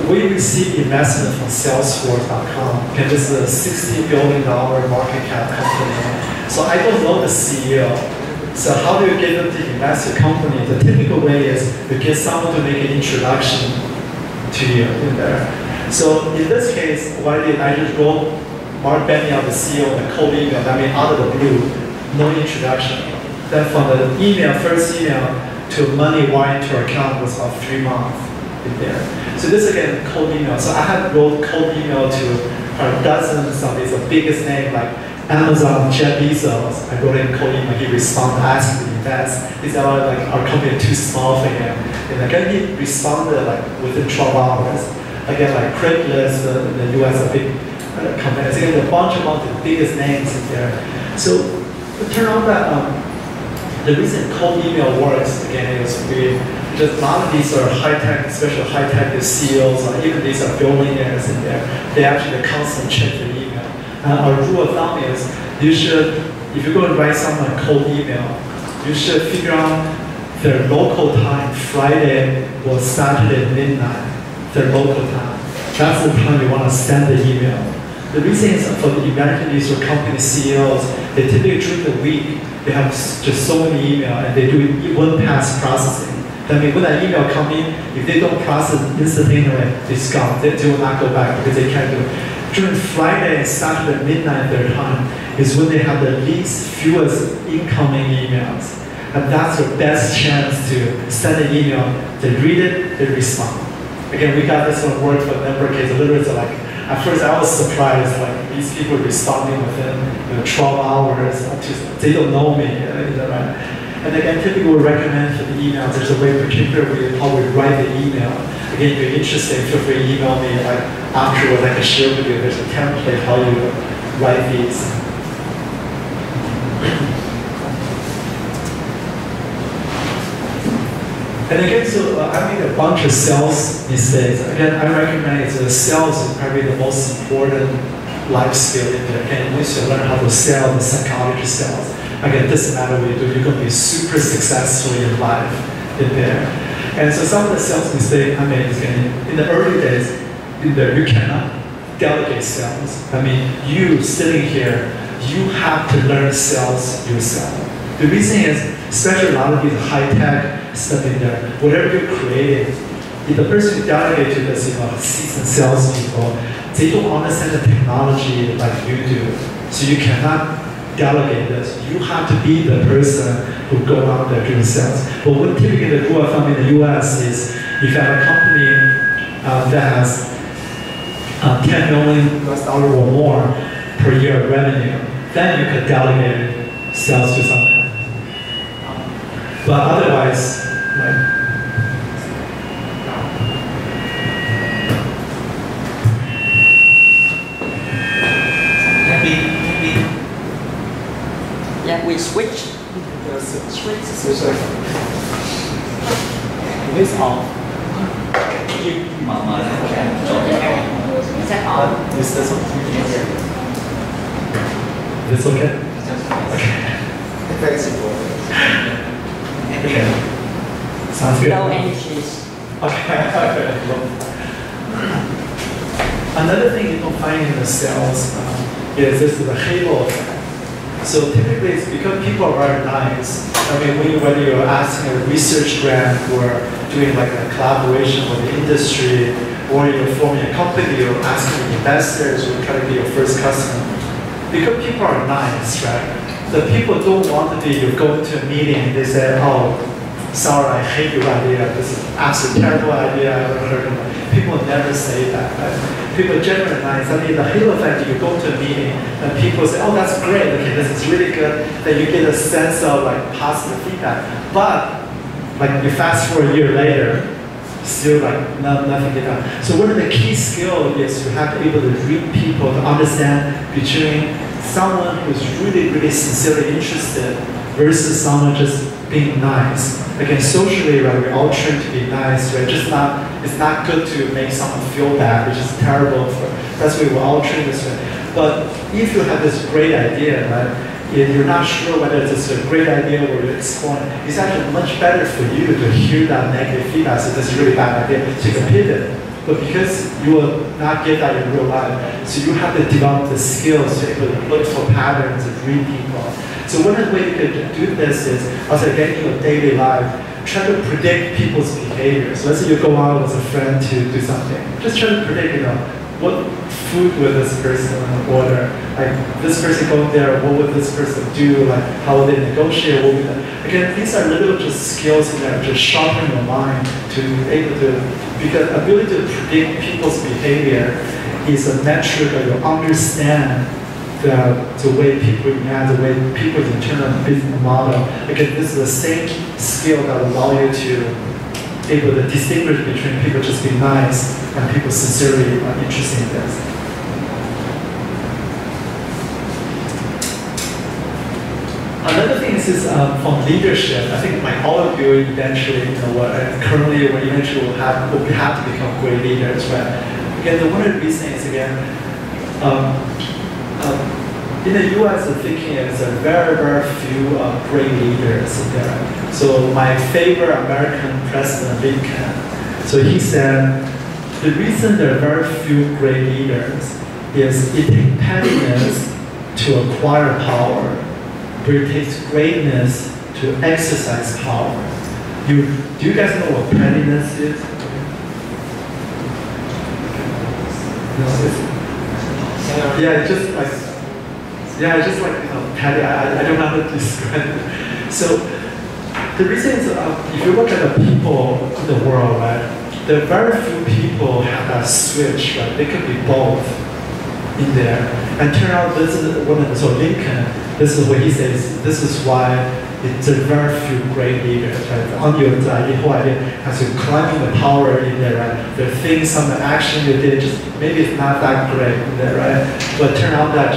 we received investment from Salesforce.com. Okay, this is a $60 billion market cap company. So I don't know the CEO. So how do you get them to invest in your company? The typical way is you get someone to make an introduction to you in there. So in this case, what I did, I just wrote Mark Benioff, the CEO, in a cold email. I mean, out of the blue, no introduction. Then from the email, first email, to money wired to our account was about 3 months in there. So this again, cold email. So I had wrote cold email to dozens of these biggest names like Amazon, Jeff Bezos. I wrote in cold email. He responded, asking to invest. He said, oh, like our company is too small for him. And again, he responded like within 12 hours. Again, like Craigslist in the US, a big company. So again, a bunch of the biggest names in there. So it turned out that. The reason cold email works, again, is because a lot of these are high-tech, especially high-tech CEOs, or even these are billionaires in there. They actually constantly check their email. Our rule of thumb is you should, if you're going to write someone a cold email, you should figure out their local time, Friday or Saturday midnight, their local time. That's the time you want to send the email. The reason is for the American these are company CEOs, they typically during the week, they have just so many emails and they do one-pass processing. That means when that email comes in, if they don't process instantaneously, it's gone. They will not go back because they can't do it. During Friday and Saturday midnight their time is when they have the least fewest incoming emails. And that's your best chance to send an email. They read it, they respond. Again, we got this one work for a number of cases. Literally, like, at first I was surprised, like these people responding within 12 hours. They don't know me, right? And again, typically we recommend for the email, there's a way particularly how we write the email. Again, if you're interested, feel free to email me like afterwards. I can share with you. There's a template how you write these. And again, so I made a bunch of sales mistakes. Again, I recommend sales is probably the most important life skill in there. And once you learn how to sell, the psychology sales, again, it doesn't matter what you do, you're going to be super successful in life in there. And so some of the sales mistakes I made is in the early days, in there, you cannot delegate sales. I mean, you sitting here, you have to learn sales yourself. The reason is, especially a lot of these high-tech stuff in there, whatever you're creating, if the person you delegate to this, seasoned salespeople, they don't understand the technology like you do. So you cannot delegate this. You have to be the person who go out there doing sales. But what typically the rule of thumb in the US is, if you have a company that has $10 million or more per year revenue, then you could delegate sales to someone. But otherwise, like, yeah, we switch. Switch. This off. Is that on? Is this okay? This okay? It's very simple. Okay. Sounds good. No energies. Okay. Another thing you can find in the sales is this is the halo effect. So typically it's because people are very nice. I mean, whether you're asking a research grant or doing like a collaboration with the industry, or you're forming a company, you're asking investors or trying to be your first customer. Because people are nice, right? The people don't want to be, you go into a meeting, they say, oh, sorry, I hate your idea. This is absolutely terrible idea. I ever heard of it. People never say that. Right? People generally nice. I mean, the halo effect, you go to a meeting and people say, oh, that's great. Okay, this is really good. Then you get a sense of like positive feedback. But like you fast forward a year later, still like nothing get done. So one of the key skills is you have to be able to read people to understand between someone who's really, really sincerely interested versus someone just being nice. Again, socially, right, we're all trained to be nice, right? It's not good to make someone feel bad, which is terrible. That's why we're all trained this way. But if you have this great idea, right, if you're not sure whether it's a great idea or you're exploring, it's actually much better for you to hear that negative feedback, so this is a really bad idea, so you can pivot. But because you will not get that in real life, so you have to develop the skills to be able to look for patterns and read people. So one of the ways you could do this is, also again, in your daily life, try to predict people's behavior. So let's say you go out with a friend to do something. Just try to predict, what food would this person order? Like, this person going there, what would this person do? Like, how would they negotiate? What would they... Again, these are little just skills in there, just sharpen your mind to be able to, because ability to predict people's behavior is a metric that you understand the way people react, the way people's internal business model. Again, this is the same skill that will allow you to be able to distinguish between people just being nice and people sincerely interested in this. Another thing is from leadership. I think like all of you eventually, currently or eventually will have to become great leaders, right? Again, one of the reasons is again, in the U.S., the thinking is there are very, very few great leaders in there. So my favorite American president, Lincoln, so he said, the reason there are very few great leaders is it takes pettiness to acquire power, but it takes greatness to exercise power. Do you guys know what pettiness is? Yeah, just like petty. I don't know how to describe it. So the reason is, if you look at the people in the world, right, there are very few people have that switch, right? They could be both in there. And turn out this is one of the, so Lincoln, this is what he says, this is why there are very few great leaders, right? As you're climbing the power in there, right? There are things, some of the action you did, just maybe it's not that great in there, right? But turn out that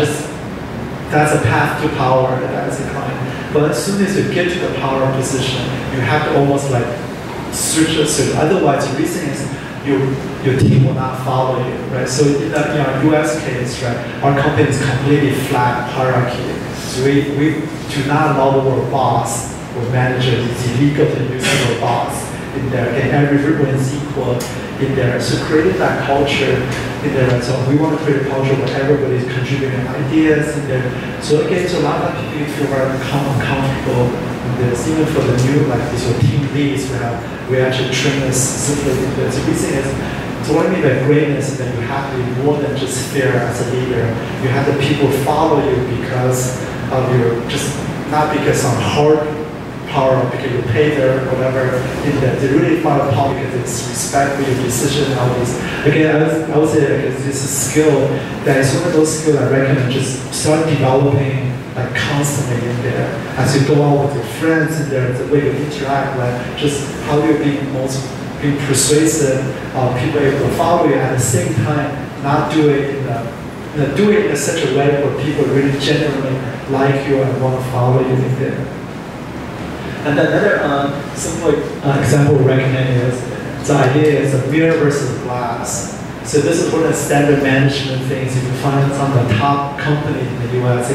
that's a path to power, that's a climb. But as soon as you get to the power position, you have to almost like switch. Otherwise, the reason is your team will not follow you, right? So in our US case, right, our company is completely flat hierarchy. So we do not allow the word boss or manager. It's illegal to use the word boss in there. Okay, everyone is equal in there. So creating that culture in there. So we want to create a culture where everybody is contributing ideas in there. So again, so a lot of people feel very comfortable in this. Even for the new, like these team leads, we actually train us specifically in this. The reason is, so what I mean by greatness is that you have to be more than just fair as a leader. You have the people follow you because of your, just not because of hard power up because you pay their whatever in that. They really follow power because it's respect for your decision and all these. Again, I would say like, it's a skill that is one of those skills I recommend just start developing like constantly in there. As you go out with your friends in there, the way you interact, like just how you be persuasive, people able to follow you at the same time, not do it do it in such a way where people really genuinely like you and want to follow you in there. And another simple example we recommend is the idea is a mirror versus glass. So this is one of the standard management things. You can find some of the top companies in the US,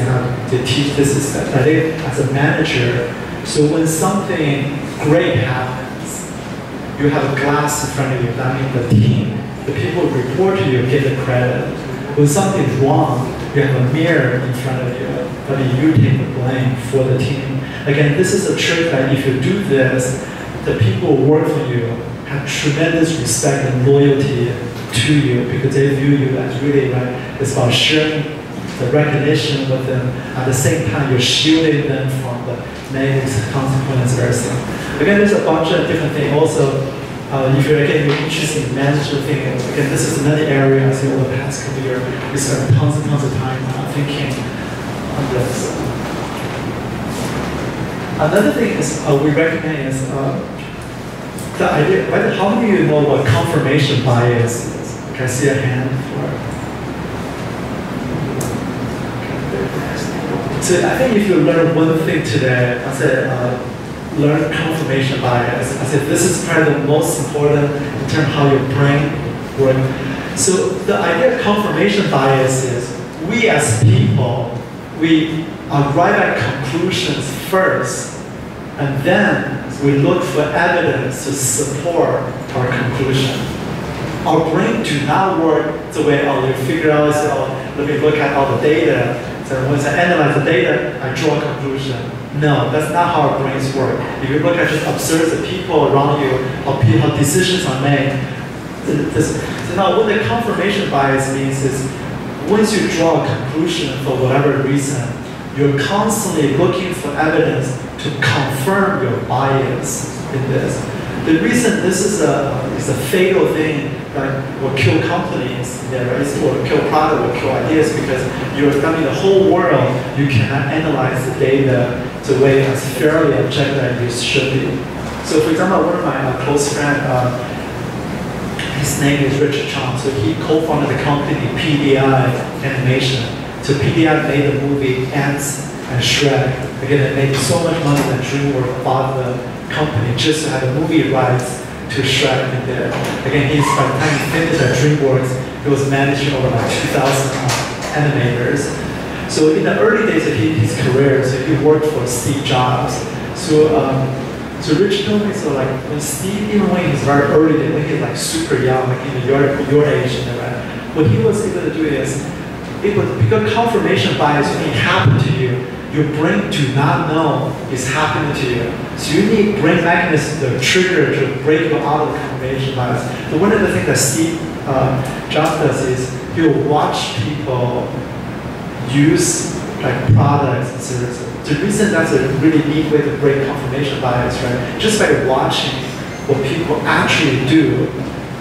they teach this is I think as a manager. So when something great happens, you have a glass in front of you. That means the team, the people who report to you get the credit. When something's wrong, you have a mirror in front of you, but you take the blame for the team. Again, this is a trick that if you do this, the people who work for you have tremendous respect and loyalty to you because they view you as really right. It's about sharing the recognition with them. At the same time, you're shielding them from the negative consequences. Again, there's a bunch of different things. Also, if you're again interested in management thing, again, this is another area I see over the past couple of years. We spend tons and tons of time thinking on this. Another thing is we recommend is the idea. How many of you know what confirmation bias is? Can I see a hand for it? So I think if you learn one thing today, I said learn confirmation bias. I said this is probably the most important in terms of how your brain works. So the idea of confirmation bias is we as people, we arrive at conclusions first, and then we look for evidence to support our conclusion. Our brain do not work the way, you figure out, let me look at all the data. So once I analyze the data, I draw a conclusion. No, that's not how our brains work. If you look at just observe the people around you, how decisions are made. So now what the confirmation bias means is once you draw a conclusion for whatever reason, you're constantly looking for evidence to confirm your bias in this. The reason this is a fatal thing that will kill companies, or kill product, will kill ideas, because the whole world, you cannot analyze the data the way as fairly objective as you should be. So for example, one of my close friends, his name is Richard Chen, so he co-founded the company PDI Animation. So PDI made the movie Ants and Shrek. Again, they made so much money that DreamWorks bought the company just to have the movie rights to Shrek in there. Again, by the time he finished at DreamWorks, he was managing over like 2,000 animators. So in the early days of his career, so he worked for Steve Jobs. So Rich told me, so like when Steve, even when he's very early, when he's like super young, like your age, what he was able to do is, because confirmation bias when it happened to you, your brain do not know it's happening to you. So you need brain mechanisms to trigger to break you out of the confirmation bias. So one of the things that Steve Jobs does is he'll watch people use like products and services. The reason that's a really neat way to break confirmation bias, right? Just by watching what people actually do,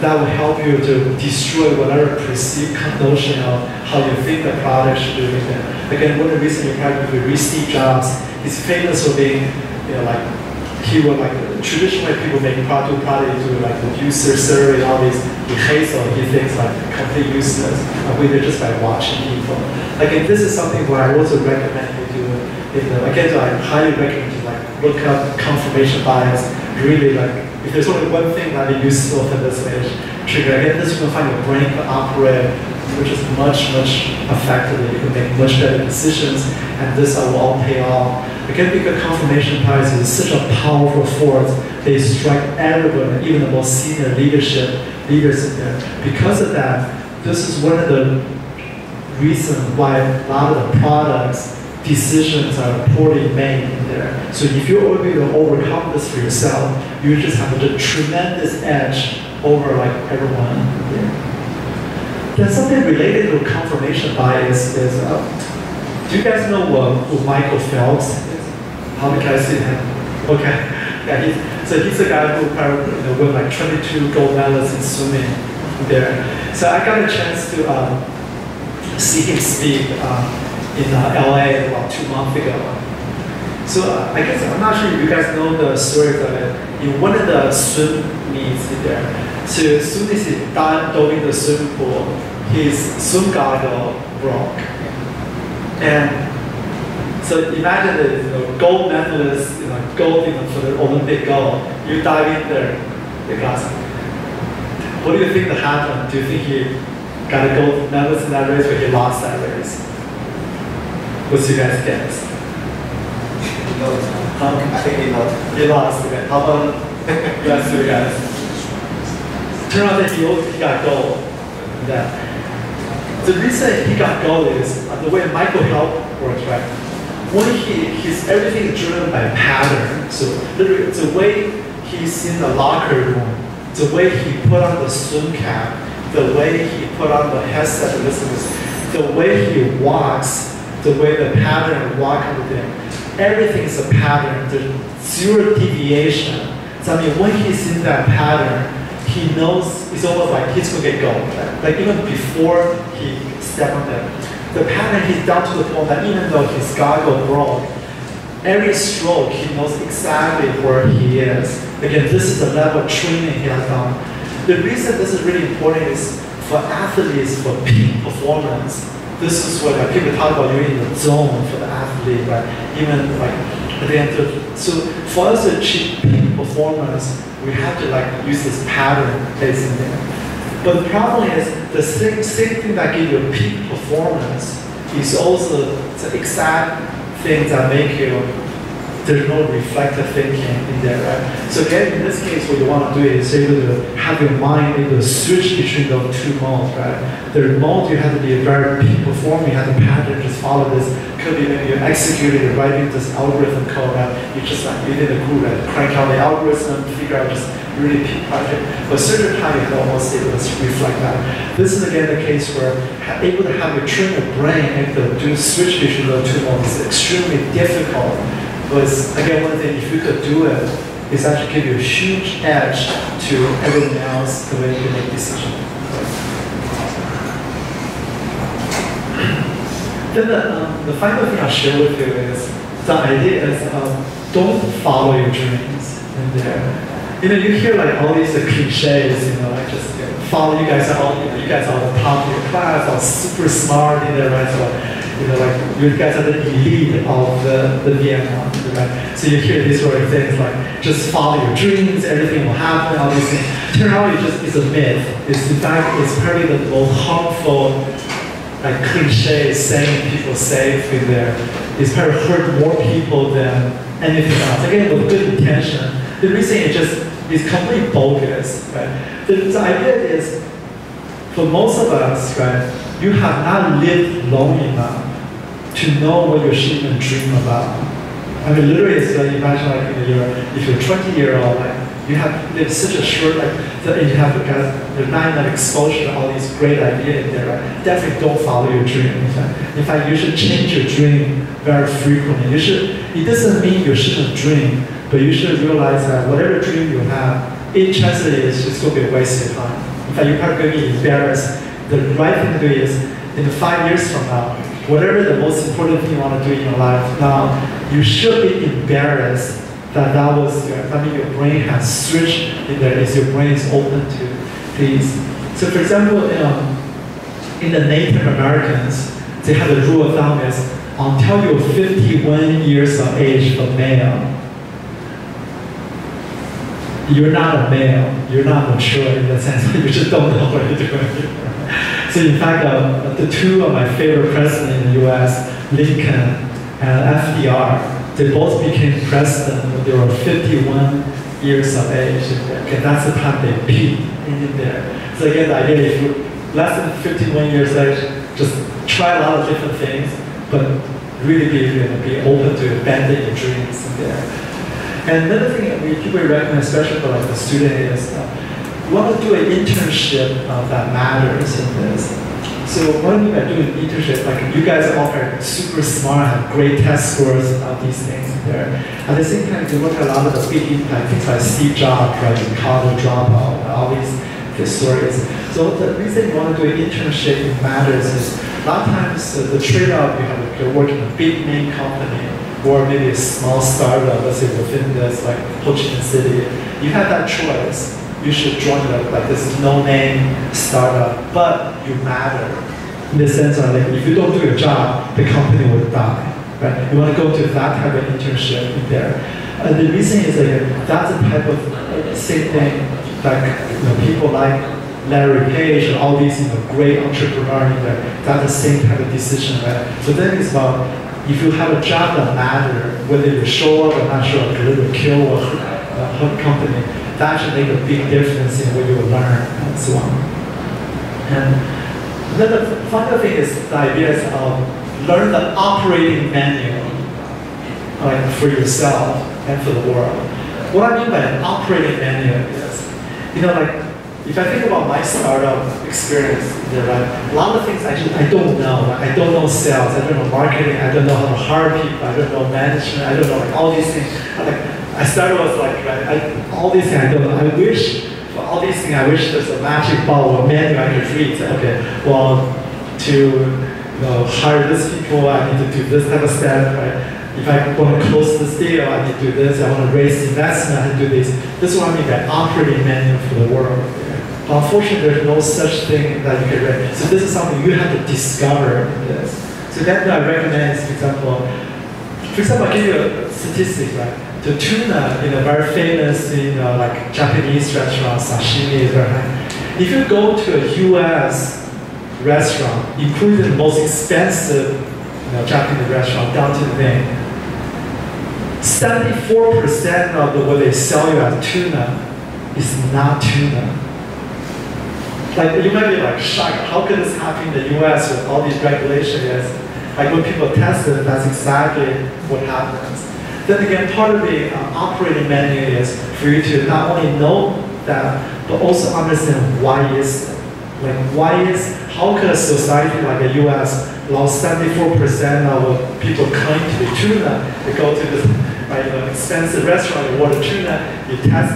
that will help you to destroy whatever perceived notion of how you think the product should do it. Again, one of the reasons you probably read Steve Jobs, he's famous for being, he would traditionally people make product do like the user survey, all these, he hates or he thinks like completely useless. We did just by watching people. Again, this is something what I also recommend you do. Again, so I highly recommend you look up confirmation bias, really if there's only one thing that is useful for this trigger, again, this you can find your brain can operate, which is much, much effectively. You can make much better decisions, and this will all pay off. Again, because confirmation bias is such a powerful force, they strike everyone, even the most senior leaders in there. Because of that, this is one of the reasons why a lot of the products, decisions are poorly made in there. So if you're able to overcome this for yourself, you just have a tremendous edge over everyone there. There's something related to confirmation bias is, do you guys know who Michael Phelps is? How many guys see him? Okay. Yeah, so he's a guy who probably won like 22 gold medals in swimming there. So I got a chance to see him speak in LA about 2 months ago. So I guess I'm not sure if you guys know the story of it. In one of the swim meets there, so as soon as he dove in the swimming pool, his swim goggle broke. And so imagine the gold medalist, gold for the Olympic gold. You dive in there, the glass. What do you think that happened? Do you think he got a gold medalist in that race, or he lost that race? What's your guys' guess? I think he lost. He lost. Okay. How about the rest of you guys? Turned out that he got gold. The reason he got gold is the way Michael Help works, right? When everything is driven by pattern. So literally, it's the way he's in the locker room, the way he put on the swim cap, the way he put on the headset to listen to, the way he walks, the way the pattern walk with him. Everything is a pattern. There's zero deviation. So I mean, when he's in that pattern, he knows it's almost like he's going to get gold. Right? Like even before he stepped on it. The pattern, he's down to the point that even though his goggle broke, every stroke, he knows exactly where he is. Again, this is the level of training he has done. The reason this is really important is for athletes, for peak performance. This is what people talk about, you're in the zone for the athlete, right? Even like at the end of, so for us to achieve peak performance, we have to use this pattern based in there. But the problem is the same thing that gives you a peak performance is also the exact things that make you, there's no reflective thinking in there, right? So again, in this case, what you want to do is able to have your mind able to switch between those two modes, right? The mode you have to be a very peak performer, you have to pattern, just follow this. Could be maybe you're executing, you're writing this algorithm code, right? You just you did a cool, right? Crank out the algorithm, figure out just really peak project. But certain time you can almost able to reflect that. This is again the case where able to have your train your brain able to switch between those two modes is extremely difficult. But again, one thing, if you could do it, it's actually give you a huge edge to everyone else the way you make decisions. Then the final thing I'll share with you is the idea is don't follow your dreams in there. You hear all these cliches, just follow. You guys are all the top of your class, all super smart in there, right? So, you guys are the elite of the VM1, right? So you hear these sort of things like just follow your dreams, everything will happen, all these things. Turn out it's a myth. In fact, it's probably the most harmful cliche saying people say in there. It's probably hurt more people than anything else. Again, with good intention. The reason is completely bogus, right? The idea is, for most of us, right, you have not lived long enough to know what you should even dream about. I mean, literally, it's imagine if you're 20-year-old, you have lived such a short that you have there's not enough exposure to all these great ideas in there, right? Definitely don't follow your dream. In fact, you should change your dream very frequently. It doesn't mean you shouldn't dream, but you should realize that whatever dream you have, chances is it's going to be a waste of time. In fact, you're probably going to be embarrassed. The right thing to do is, in 5 years from now, whatever the most important thing you want to do in your life now, you should be embarrassed that was your brain has switched in there, is your brain is open to these. So for example, in the Native Americans, they have a rule of thumb is until you're 51 years of age for male, you're not a male, you're not mature in the sense that you just don't know what you're doing. So in fact, the two of my favorite presidents in the US, Lincoln and FDR, they both became president when they were 51 years of age. Okay, that's the time they peaked in there. So again, the idea is if you're less than 51 years of age, just try a lot of different things, but really be open to abandon your dreams in there. And another thing that people recommend, especially for the student, is you want to do an internship that matters in this. So what I mean by doing internship, like you guys are all very super smart, have great test scores about these things there. At the same time, if you look at a lot of the big like things like Steve Jobs, right, the college dropout, all these stories. So the reason you want to do an internship matters is a lot of times the trade-off you have if you're working in a big main company or maybe a small startup, let's say within this like Ho Chi Minh City, you have that choice. You should join like this no-name startup, but you matter. In the sense of like, if you don't do your job, the company will die, right? You want to go to that type of internship in there. The reason is like, that's a type of same thing, like people like Larry Page and all these great entrepreneurs in there, that's the same type of decision, right? So then it's about, if you have a job that matters, whether you show up or not show up, whether you kill or hurt company, that should make a big difference in what you will learn and so on. And then the final thing is the idea of learn the operating manual for yourself and for the world. What I mean by an operating manual is, like if I think about my startup experience, a lot of things I don't know. I don't know sales, I don't know marketing, I don't know how to hire people, I don't know management, I don't know all these things. I started with all these things I don't know. I wish, for all these things, I wish there's a magic ball or manual I could read. Okay, well, to hire this people, I need to do this type of step, right? If I want to close this deal, I need to do this. I want to raise investment, I need to do this. This is what I mean by operating manual for the world. But unfortunately, there's no such thing that you can read. So this is something you have to discover in this. So that I recommend is, for example, I'll give you a statistic, right? The tuna in a very famous, like Japanese restaurant, sashimi is very high. If you go to a U.S. restaurant, including the most expensive Japanese restaurant, down to the thing, 74% of what they sell you as tuna is not tuna. Like you might be like shocked, how could this happen in the U.S. with all these regulations? Like when people test it, that's exactly what happens. Then again, part of the operating manual is for you to not only know that, but also understand why is it. How could a society like the US lost 74% of people claim to be tuna? They go to this expensive restaurant, you order tuna, you test,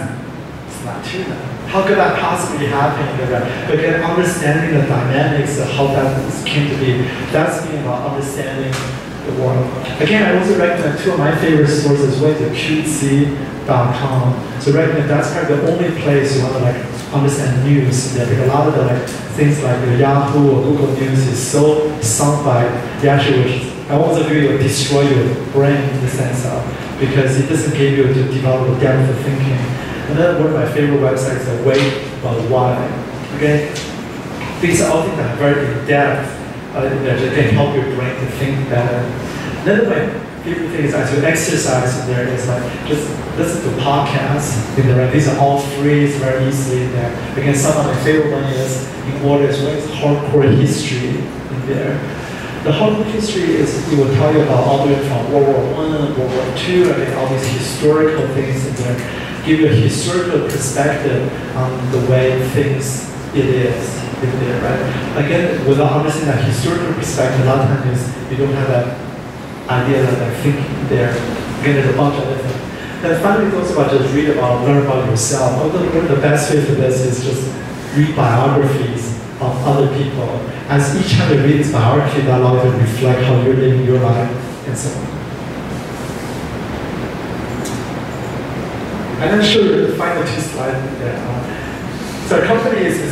it's not tuna. How could that possibly happen? But again, understanding the dynamics of how that came to be, that's being about understanding the world. Again, I also recommend two of my favorite sources. One is qc.com. So recommend that's probably the only place you want to understand news. Because a lot of the things like Yahoo or Google News is so soundbite. You actually, I won't agree will destroy your brain in the sense of, because it doesn't give you to develop a depth of thinking. And then one of my favorite websites is Wait But Why. Okay, these are all things that are very in depth. That can help your brain to think better. Another my favorite thing is as you exercise in there, is just listen to podcasts in there. These are all free, it's very easy in there. Again, some of my favorite one is in order as well as hardcore history in there. The hardcore history is, it will tell you about all the way from World War I, World War II, all these historical things in there. Give you a historical perspective on the way things it is. There, right? Again, without understanding that historical perspective, a lot of times you don't have that idea that I think there. Again, there's a bunch of other things. And finally, it goes about just learn about yourself. One of the best way for this is just read biographies of other people. As each time you read this biography, that allows you to reflect how you're living your life and so on. I'm going to show you the final two slides there. So our company is we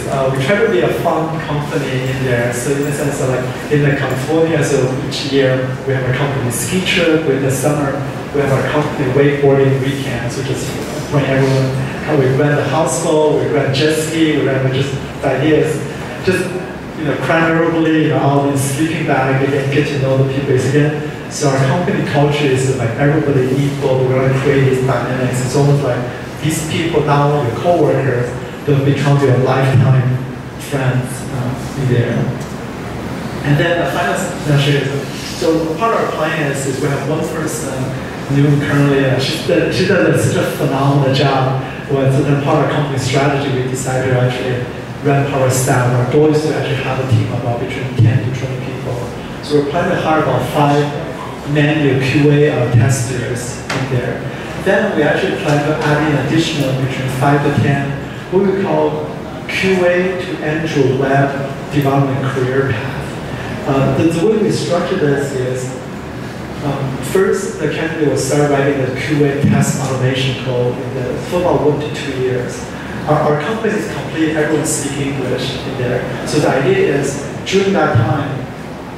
try to be a fun company in there. So in the sense of in California, so each year we have a company ski trip. In the summer, we have our company wakeboarding weekends, which is bring everyone. How we rent a houseboat, we rent jet ski, we rent just the idea is just primarily all these sleeping bags and get to know the people again. So our company culture is everybody equal. We're going to create these dynamics. It's almost like these people, not only your coworkers, they'll become your lifetime friends there. And then the final measure is, so part of our plan is we have one person new currently, she does such a phenomenal job. So then part of our company strategy, we decided to actually manpower staff. Our goal is to actually have a team of about between 10 to 20 people. So we're planning to hire about 5 manual QA testers in there. Then we actually plan to add in additional between 5 to 10 what we call QA to Android web development career path. The way we structure this is first the candidate will start writing the QA test automation code for about 1 to 2 years. Our company is complete, everyone speaks English in there. So the idea is during that time,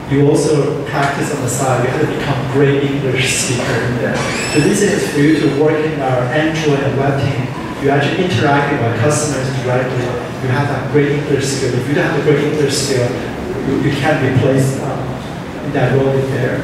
you also practice on the side. You have to become a great English speaker in there. The reason is for you to work in our Android and web team. You actually interact with our customers directly. You have that great English skill. If you don't have a great English skill, you can't be placed in that role in there.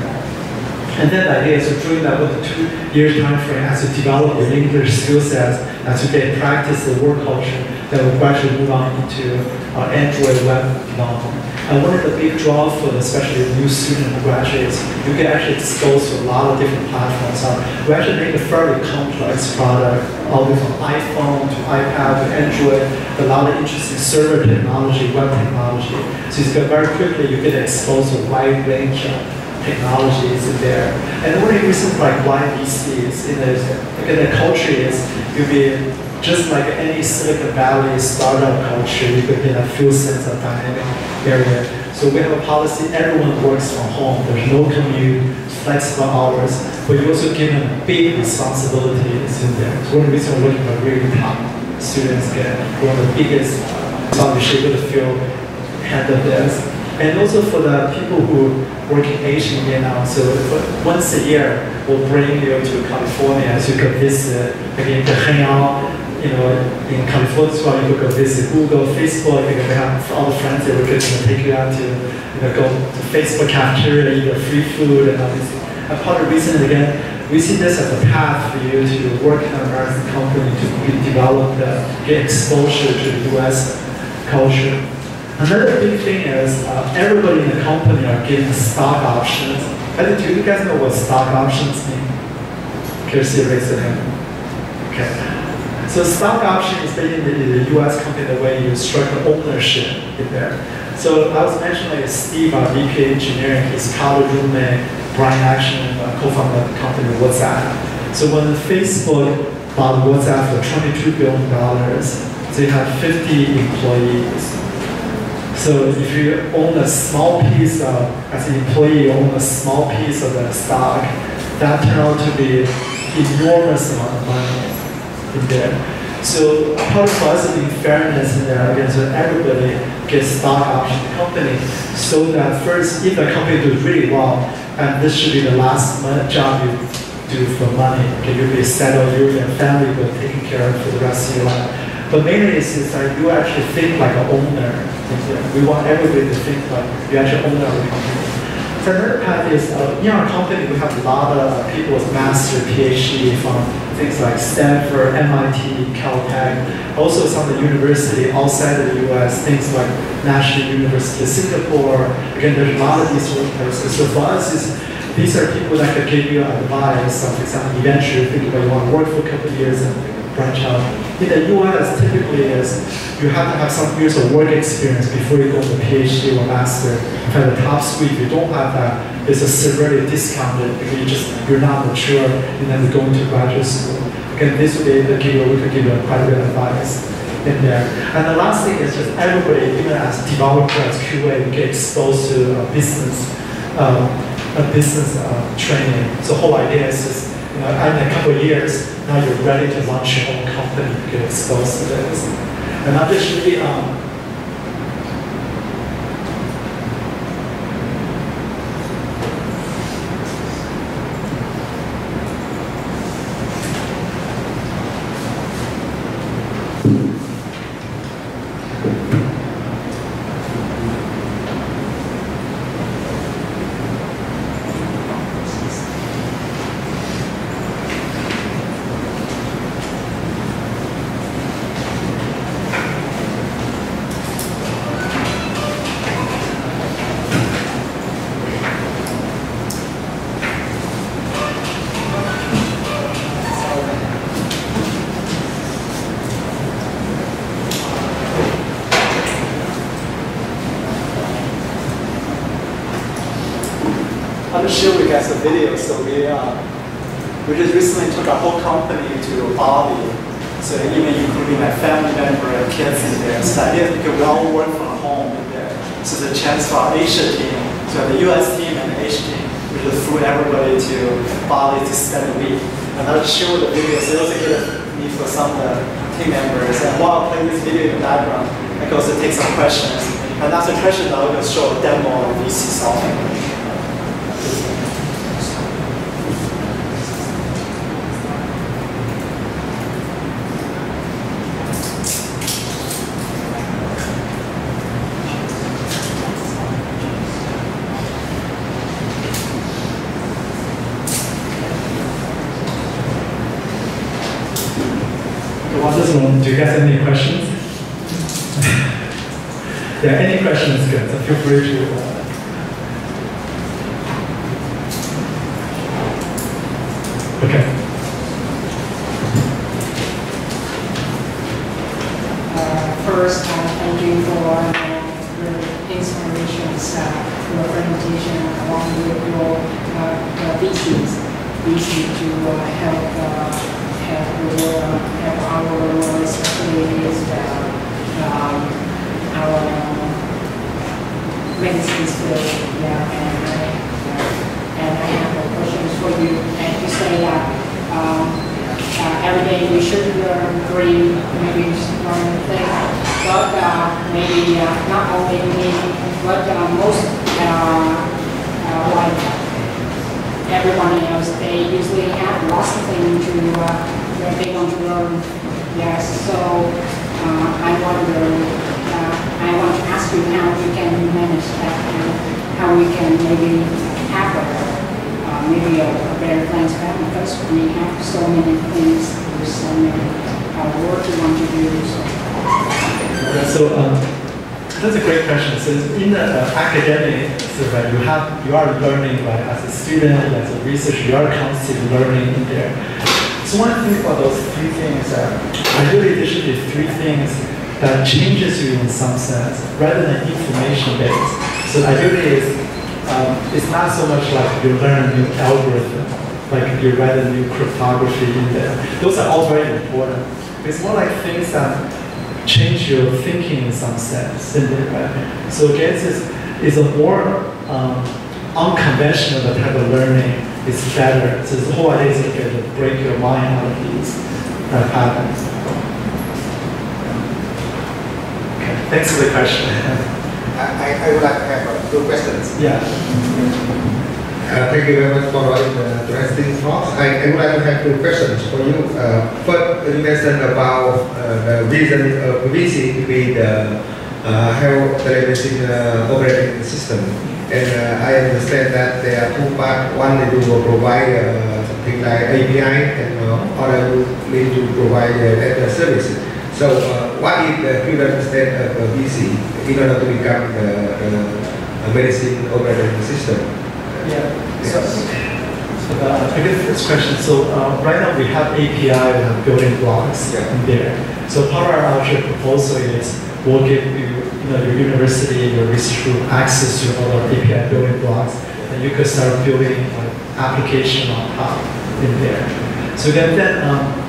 And then the idea is to during that 1 to 2 year time frame, as you develop your English skill sets, as you get practice the work culture, then we'll gradually move on into Android web development. And one of the big draws for especially new student who graduates, you get actually exposed to a lot of different platforms. We actually make a fairly complex product, all the way from iPhone to iPad to Android, a lot of interesting server technology, web technology. So it's very quickly you get exposed to a wide range of technologies in there. And one of the reasons like why VCs in the culture is you'll be just like any Silicon Valley startup culture, you could get a full sense of dynamic area. So we have a policy, everyone works from home, there's no commute, flexible hours, but you also give them big responsibilities in there. So one of the reasons we're looking for really top students get one of the biggest scholarship in the field handle this. And also for the people who work in Asia now, so once a year, we'll bring you to California so you can visit, again, to hang out, in California as well, you could go visit Google, Facebook, we have all the friends that we could take you out to, go to Facebook cafeteria, eat free food and all this. And part of the reason, again, we see this as a path for you to work in an American company, to develop, get exposure to the US culture. Another big thing is everybody in the company are getting stock options. Do you guys know what stock options mean? Can you see raise your hand? Okay. So stock option is basically in the US company the way you structure ownership in there. So I was mentioning Steve, our VP engineering, his college roommate, Brian Action, co-founder of the company WhatsApp. So when Facebook bought WhatsApp for $22 billion, so you have 50 employees. So if you own a small piece of, as an employee, you own a small piece of the stock, that turned out to be enormous amount of money in there. So part of us is being fairness in there, again, so everybody gets stock option in the company, so that first, if the company does really well, and this should be the last job you do for money, okay, you'll be settled, you and your family will be taken care of for the rest of your life. But mainly it's that you actually think like an owner. We want everybody to think like you actually own our company. So another path is, in our company, we have a lot of people with master, PhD from things like Stanford, MIT, Caltech, also some of the university outside of the US, things like National University of Singapore. Again, there's a lot of these workplaces. So for us, these are people that can give you advice. For example, eventually you think about you want to work for a couple of years and branch out. In the US, typically you have to have some years of work experience before you go to PhD or master. At the top school, if you don't have that, it's a severely discounted because you're not mature and then you go into graduate school. Again, this would be able to give you, we could give you quite a bit of advice in there. And the last thing is just everybody, even as developer, as QA, you get exposed to a business training. So the whole idea is just, in a couple of years, now you're ready to launch your own company, you get exposed to this. And obviously, I'll just share with you guys a video. So we just recently took our whole company to Bali. So even including my family member and kids in there. So the idea is because we all work from home in there. So it's a chance for our Asia team, so the US team and the Asia team, we just flew everybody to Bali to spend a week. And I'll just show the video. So it also gives me for some of the team members. And while I play this video in the background, I can also take some questions. And after questions, I'll just show a demo of VC software. Do you guys have any questions? Yeah, any questions, good. So feel free to. Okay. First, thank you for your inspirations, your presentation, along with your VCs to help our especially our medicine field. And I have a question for you. And you say that every day we should agree, maybe one thing, but maybe not only me, but most like everybody else, they usually have lots of things that they want to learn. Yes, so I want to ask you how we can manage that, and how we can maybe have maybe a better plan for that, because we have so many things, there's so many work we want to do. So that's a great question. So in the academic, so right, you are learning, right, as a student, as a researcher, you are constantly learning in there. So one thing about those three things, ideally there should be three things that changes you in some sense, rather than information-based. So ideally it's not so much like you learn a new algorithm, like you write a new cryptography in there. Those are all very important. It's more like things that change your thinking in some sense, isn't it, right? So again, it's a more unconventional type of learning. It's better. So the whole idea is to break your mind out of these patterns. Okay, thanks for the question. I would like to have two questions. Yeah. Thank you very much for interesting talks. I would like to have two questions for you. First, you mentioned about the reason of VC to be the health telemedicine operating system. And I understand that there are two parts. One, you will provide something like API, and other you need to provide data service. So what is the current state of VC in order to become the medicine operating system? Yeah. So I guess the first question. So right now we have API, we have building blocks in there. So part of our actual proposal is we'll give you, your university, your research group access to all our API building blocks, and you could start building an application on top in there. So then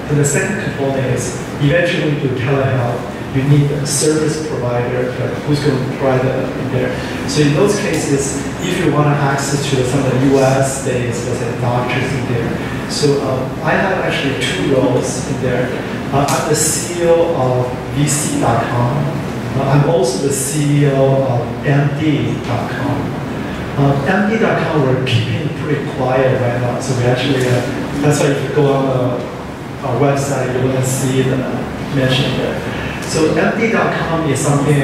the second component is eventually to telehealth, you need a service provider who's going to provide that in there. So in those cases, if you want to access to some of the US states, let's say doctors in there. So I have actually two roles in there. I'm the CEO of VC.com. I'm also the CEO of MD.com. MD.com, we're keeping pretty quiet right now. So we actually, that's why if you go on our website, you will see the mention there. So MD.com is something,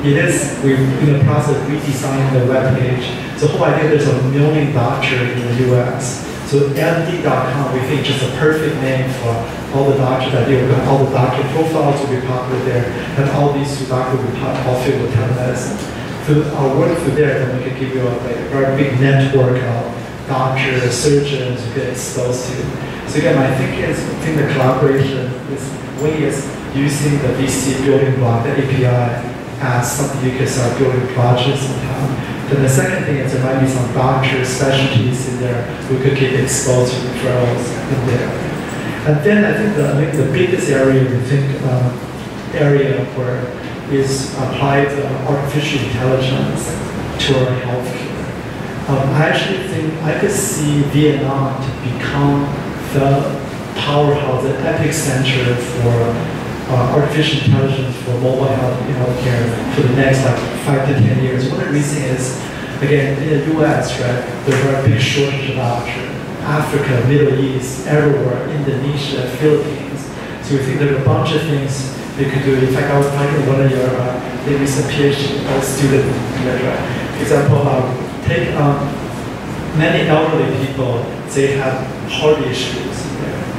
we're in the process of redesigning the web page. So the whole idea, there's 1 million doctors in the US. So MD.com, we think just a perfect name for all the doctors that deal with all the doctor profiles will be popular there, and all these doctors will be all filled with telemedicine. Through our work through there, then we can give you a very big network of doctors, surgeons you get exposed to. So again, I think the collaboration is using the VC building block, the API, as something you can start building projects on top. Then the second thing is there might be some doctor specialties in there we could get exposed to referrals in there. And then I think the biggest area we think area where is applied artificial intelligence to our healthcare. I actually think I could see Vietnam to become the powerhouse, the epicenter for artificial intelligence for mobile healthcare for the next like 5 to 10 years. One of the reasons is, again, in the US, right, there's a very big shortage of doctors. Africa, Middle East, everywhere, Indonesia, Philippines. So we think there are a bunch of things they could do. In fact, I was talking to one of your recent PhD student, for example, take many elderly people, they have heart issues.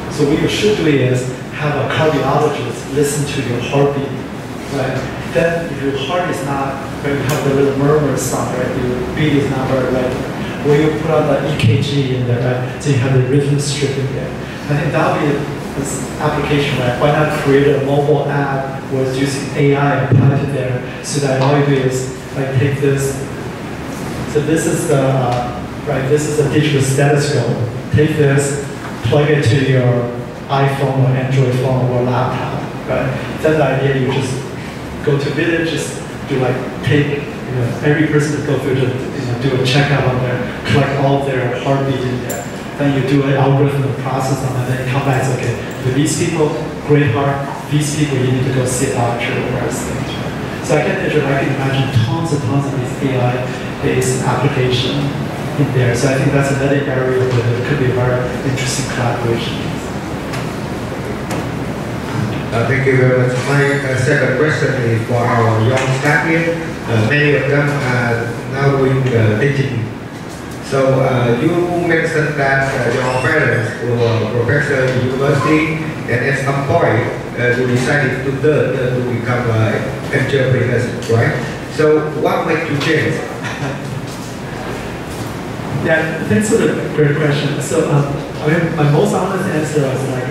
So what you should do is have a cardiologist listen to your heartbeat, right? Then if your heart is not, when you have the little murmur sound, right, your beat is not very regular. Or you put on the EKG in there, right? So you have the rhythm strip in there. I think that would be this application, right? Why not create a mobile app where it's using AI applied to there, so that all you do is like take this. So this is the this is a digital stethoscope. Take this, plug it to your iPhone or Android phone or laptop, right? Then the idea you just go to villages, do like take every person to go through to do a checkup on there, collect all of their heartbeat in there. Then you do an algorithm process on it, and then you come back and say, okay, for these people, great heart, these people, you need to go see a doctor or various things. Right? So I can imagine tons and tons of these AI-based applications in there. So I think that's another area where there could be a very interesting collaboration. Thank you very much. My second question is for our young staff here. Many of them are now doing teaching. So you mentioned that your parents were professors in university, and at some point you decided to learn to become entrepreneurs, right? So what made you change? Yeah, thanks for the great question. So I mean, my most honest answer was like,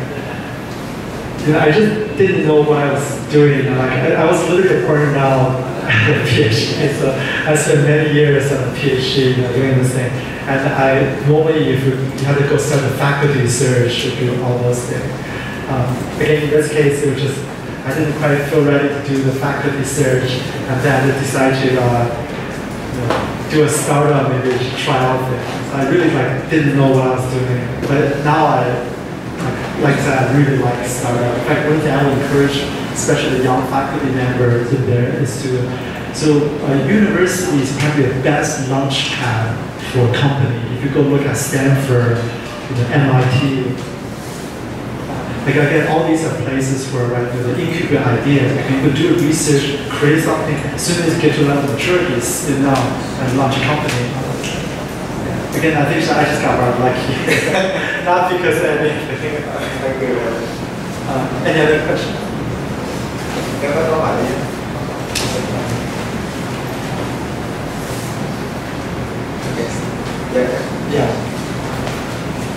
I just didn't know what I was doing. I was literally burned out at a PhD. So I spent many years on a PhD doing this thing. And I normally, if you have to go start a faculty search to do all those things. Again, in this case, it was just, I didn't quite feel ready to do the faculty search. And then I decided to do a startup, maybe to try out things. I really didn't know what I was doing. But now like I said, I really like startup. In fact, one thing I would encourage, especially young faculty members in there, is to, university is probably the best launch pad for a company. If you go look at Stanford, MIT, again, all these are places where the incubate ideas. You could do research, create something, as soon as you get to level of maturity, spin out and launch a company. Again, I think I just got very lucky. Not because of anything. Any other questions? Yeah.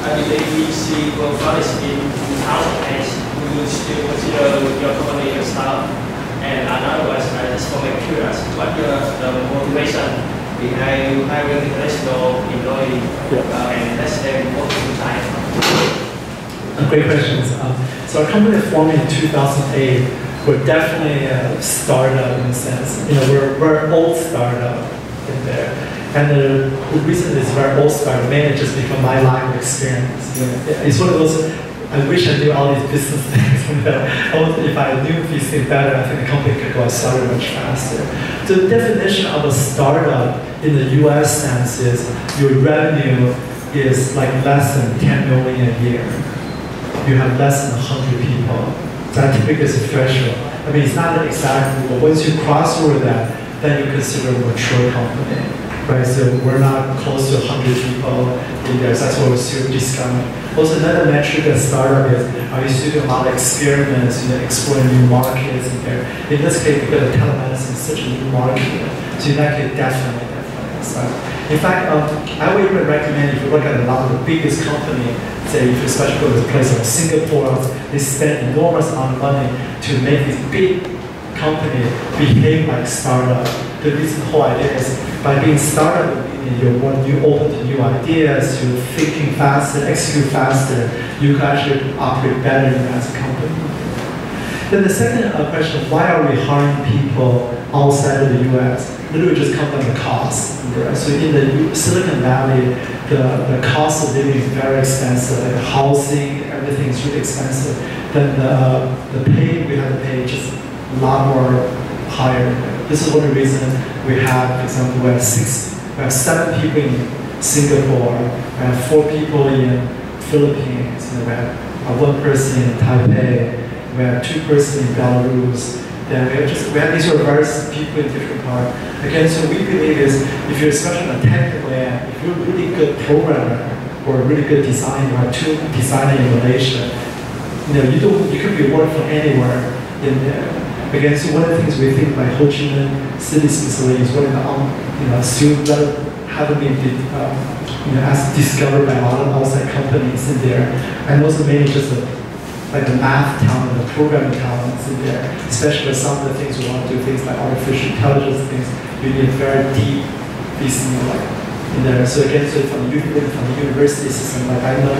I believe VC will flourish in 2008. We will still consider your company a startup. And otherwise, I just want to be curious, what the motivation behind you hiring international employees and less than full time? Great questions. So our company formed in 2008. We're definitely a startup in a sense. We're an old startup in there. And the reason it's very old startup mainly just because my life experience. It's one of those, I wish I knew all these business things. If I knew these things better, I think the company could go started much faster. So the definition of a startup in the US sense is your revenue is less than 10 million a year. You have less than 100 people. That's the biggest threshold. I mean, it's not an exact rule, but once you cross over that, then you consider a mature company. Right, so we're not close to 100 people in there, so that's why we're still discounting. Also, another metric at startup is, are you still doing a lot of experiments, exploring new markets in there? In this case, because telemedicine is such a new market, so in that case, definitely start. In fact, I would even recommend if you look at a lot of the biggest companies, say if you especially go to a place like Singapore, they spend enormous amount of money to make these big company behave like startup. The reason, the whole idea is by being startup, you're open to new ideas, you're thinking faster, execute faster, you can actually operate better as a company. Then the second question, why are we hiring people outside of the US? Literally just come down to cost. Right? So in the Silicon Valley, the cost of living is very expensive, like housing, everything is really expensive. Then the pay we have to pay just a lot more higher. This is one of the reasons we have, for example, we have 7 people in Singapore, we have 4 people in Philippines, we have 1 person in Taipei, we have 2 persons in Belarus. Then we have these various people in different parts. Again, so we believe is if you're especially on a technical end, if you're a really good programmer or a really good designer, or tool designer in Malaysia, you could be working anywhere in there. Again, so one of the things we think by Ho Chi Minh City's facility is one of the assumed that haven't been as discovered by a lot of outside companies in there, and also mainly just like the math talent, the programming talents in there, especially some of the things we want to do, things like artificial intelligence things, you need very deep reasoning in there. So again, so from the university system, like I know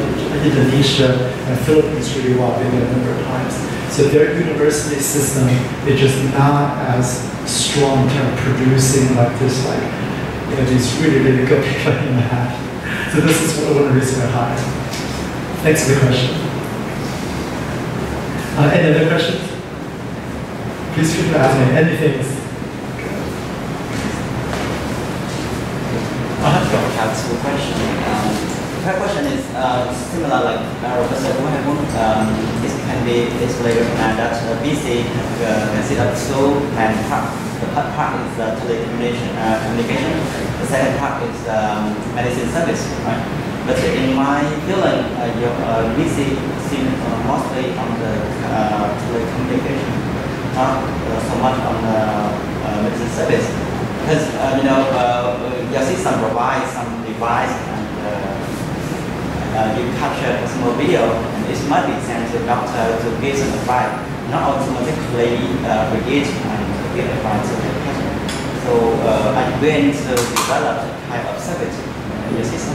Indonesia and Philippines really well, been there a number of times. So their university system is just not as strong in terms of producing like this, these really, really good people in math. So this is one of the reasons we're hiring. Thanks for the question. Any other questions? Please feel free to ask me anything. I have two questions. The first question is similar like Professor Wu, this can be explained that BC considered two main parts. The first part is telecommunication. The second part is medicine service, right? But in my feeling, your BC seems mostly on the telecommunication, not so much on the medicine service. Because your system provides some device and you capture a small video, and it might be sent to the doctor to give some advice, not automatically read and give advice to the patient. So are you going to develop a type of service in your system?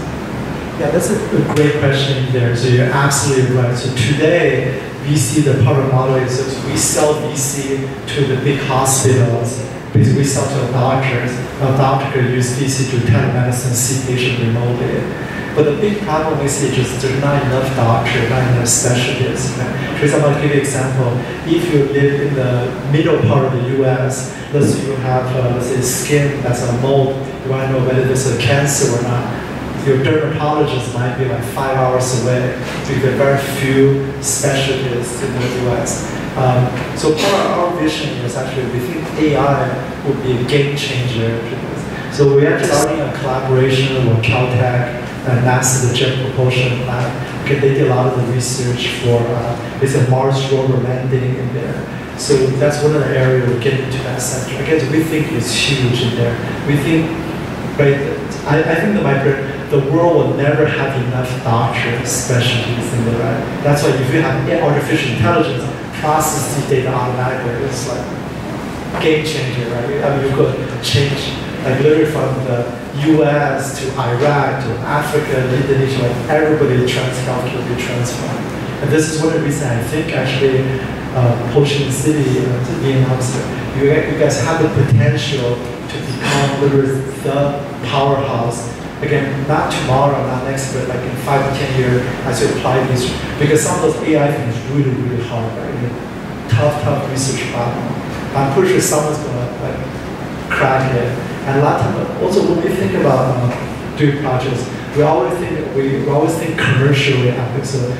Yeah, that's a great question there. So you're absolutely right. So today, VC, the product model is we sell VC to the big hospitals because we sell to the doctors. A doctor can use VC to telemedicine, see patients remotely. But the big problem is just there's not enough doctors, not enough specialists. For example, I'll give you an example. If you live in the middle part of the US, let's say you have, let's say, skin that's a mold, you want to know whether there's a cancer or not. Your dermatologist might be like 5 hours away. So you have very few specialists in the US. So part of our vision is actually we think AI would be a game changer to this. So we are starting a collaboration with Caltech and NASA, the Jet Propulsion Lab. Okay, they did a lot of the research for it's a Mars rover landing in there. So that's one of the areas we're getting into that sector. Again, we think it's huge in there. We think, right? I think the world will never have enough doctors, specialties in there, right? That's why if you have artificial intelligence, process the data automatically, it's like game changer, right? I mean, you could change, like literally from the US to Iraq to Africa, Indonesia, like everybody healthcare will be transformed. And this is one of the reasons I think actually Ho Chi Minh City, to be announced, you guys have the potential to become literally the powerhouse. Again, not tomorrow, not next, but like in 5 to 10 years as you apply these, because some of those AI things is really, really hard, right? Tough research problem. I'm pretty sure someone's gonna like crack it. And a lot of time, also when we think about doing projects, we always think commercially. So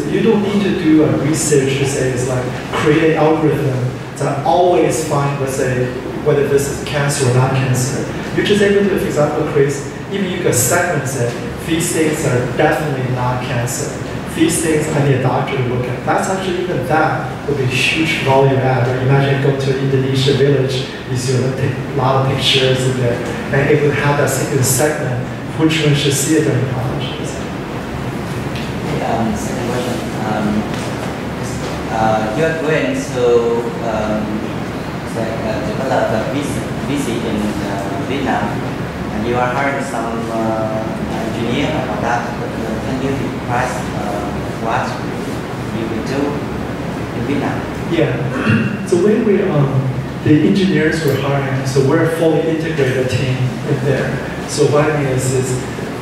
you don't need to do a research to say it's like create an algorithm that always find, let's say, whether this is cancer or not cancer. You're just able to, for example, create, even you can segment it. These things are definitely not cancer. These things I need a doctor to look at. That's actually, even that would be a huge volume add. Or imagine go to an Indonesia village, you take a lot of pictures in there, and it would have that single segment, which one should see a dermatologist. Second question. You're going to develop a VC in Vietnam, and you are hiring some engineer about that. Can you describe what you will do in Vietnam? Yeah. So when we the engineers we're hiring, so we're a fully integrated team in there. So what I mean is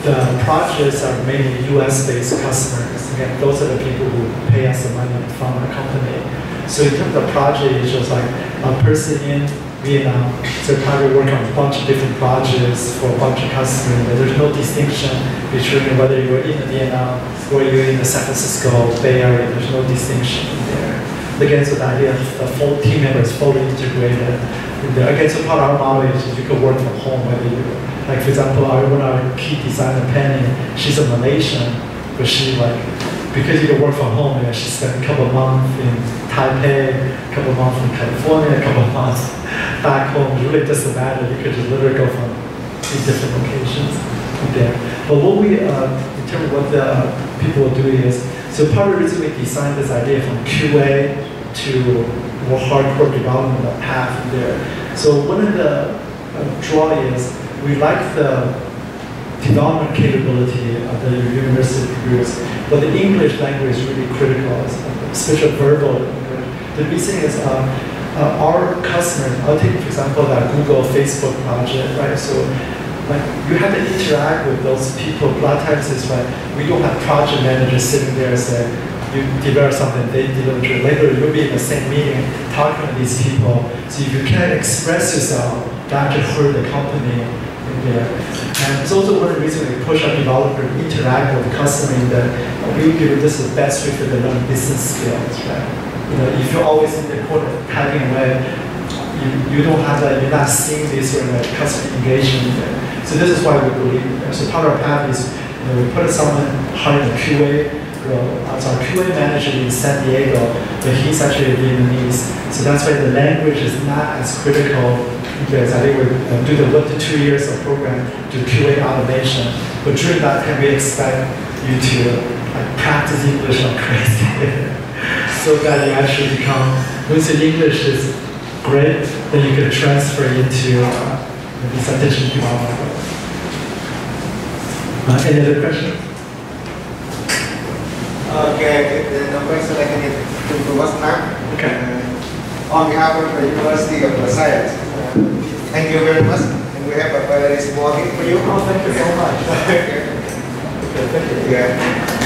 the projects are mainly US-based customers. Again, those are the people who pay us the money from our company. So in terms of project, it's just like a person in Vietnam, so probably work on a bunch of different projects for a bunch of customers. But there's no distinction between whether you're in Vietnam or you're in the San Francisco Bay Area. There's no distinction there. Again, so the idea of the full team members fully integrated in there. Again, so part of our model is you can work from home, whether you, like for example, one of our key designer, Penny, she's a Malaysian, but she like, because you can work from home, she spent a couple of months in Taipei, a couple of months in California, a couple of months back home. It really doesn't matter. You could just literally go from these different locations there. But what we, in terms of what the people will do is, so part of the reason we designed this idea from QA to more hardcore development of path there. So one of the draw is we like the development capability of the university produce, but the English language is really critical, especially verbal English. The reason is our customers, I'll take for example that Google, Facebook project, right? So like you have to interact with those people. A lot of times it's like we don't have project managers sitting there saying, you develop something, they deliver it. Later you'll be in the same meeting talking to these people. So if you can't express yourself, that can hurt the company in there. And it's also one of the reasons we push our developer to interact with the customer in that we give this the best way for them to learn business skills, right? You know, if you're always in the corner typing away, you don't have that, you're not seeing this sort of customer engagement there. So this is why we believe in there. So part of our path is, we put someone hiring a QA, our QA manager in San Diego, but he's actually Vietnamese. So that's why the language is not as critical, because I think we do the 1 to 2 years of program to QA automation. But during that time, we expect you to practice English like crazy. So that you actually become, once your English is great, then you can transfer into maybe some digital development. Any other questions? Okay, the question I can to what's now. Okay. On behalf of the University of Science, thank you very much. And we have a very small gift for you. Oh, thank you so much. Okay. Okay, thank you. Yeah.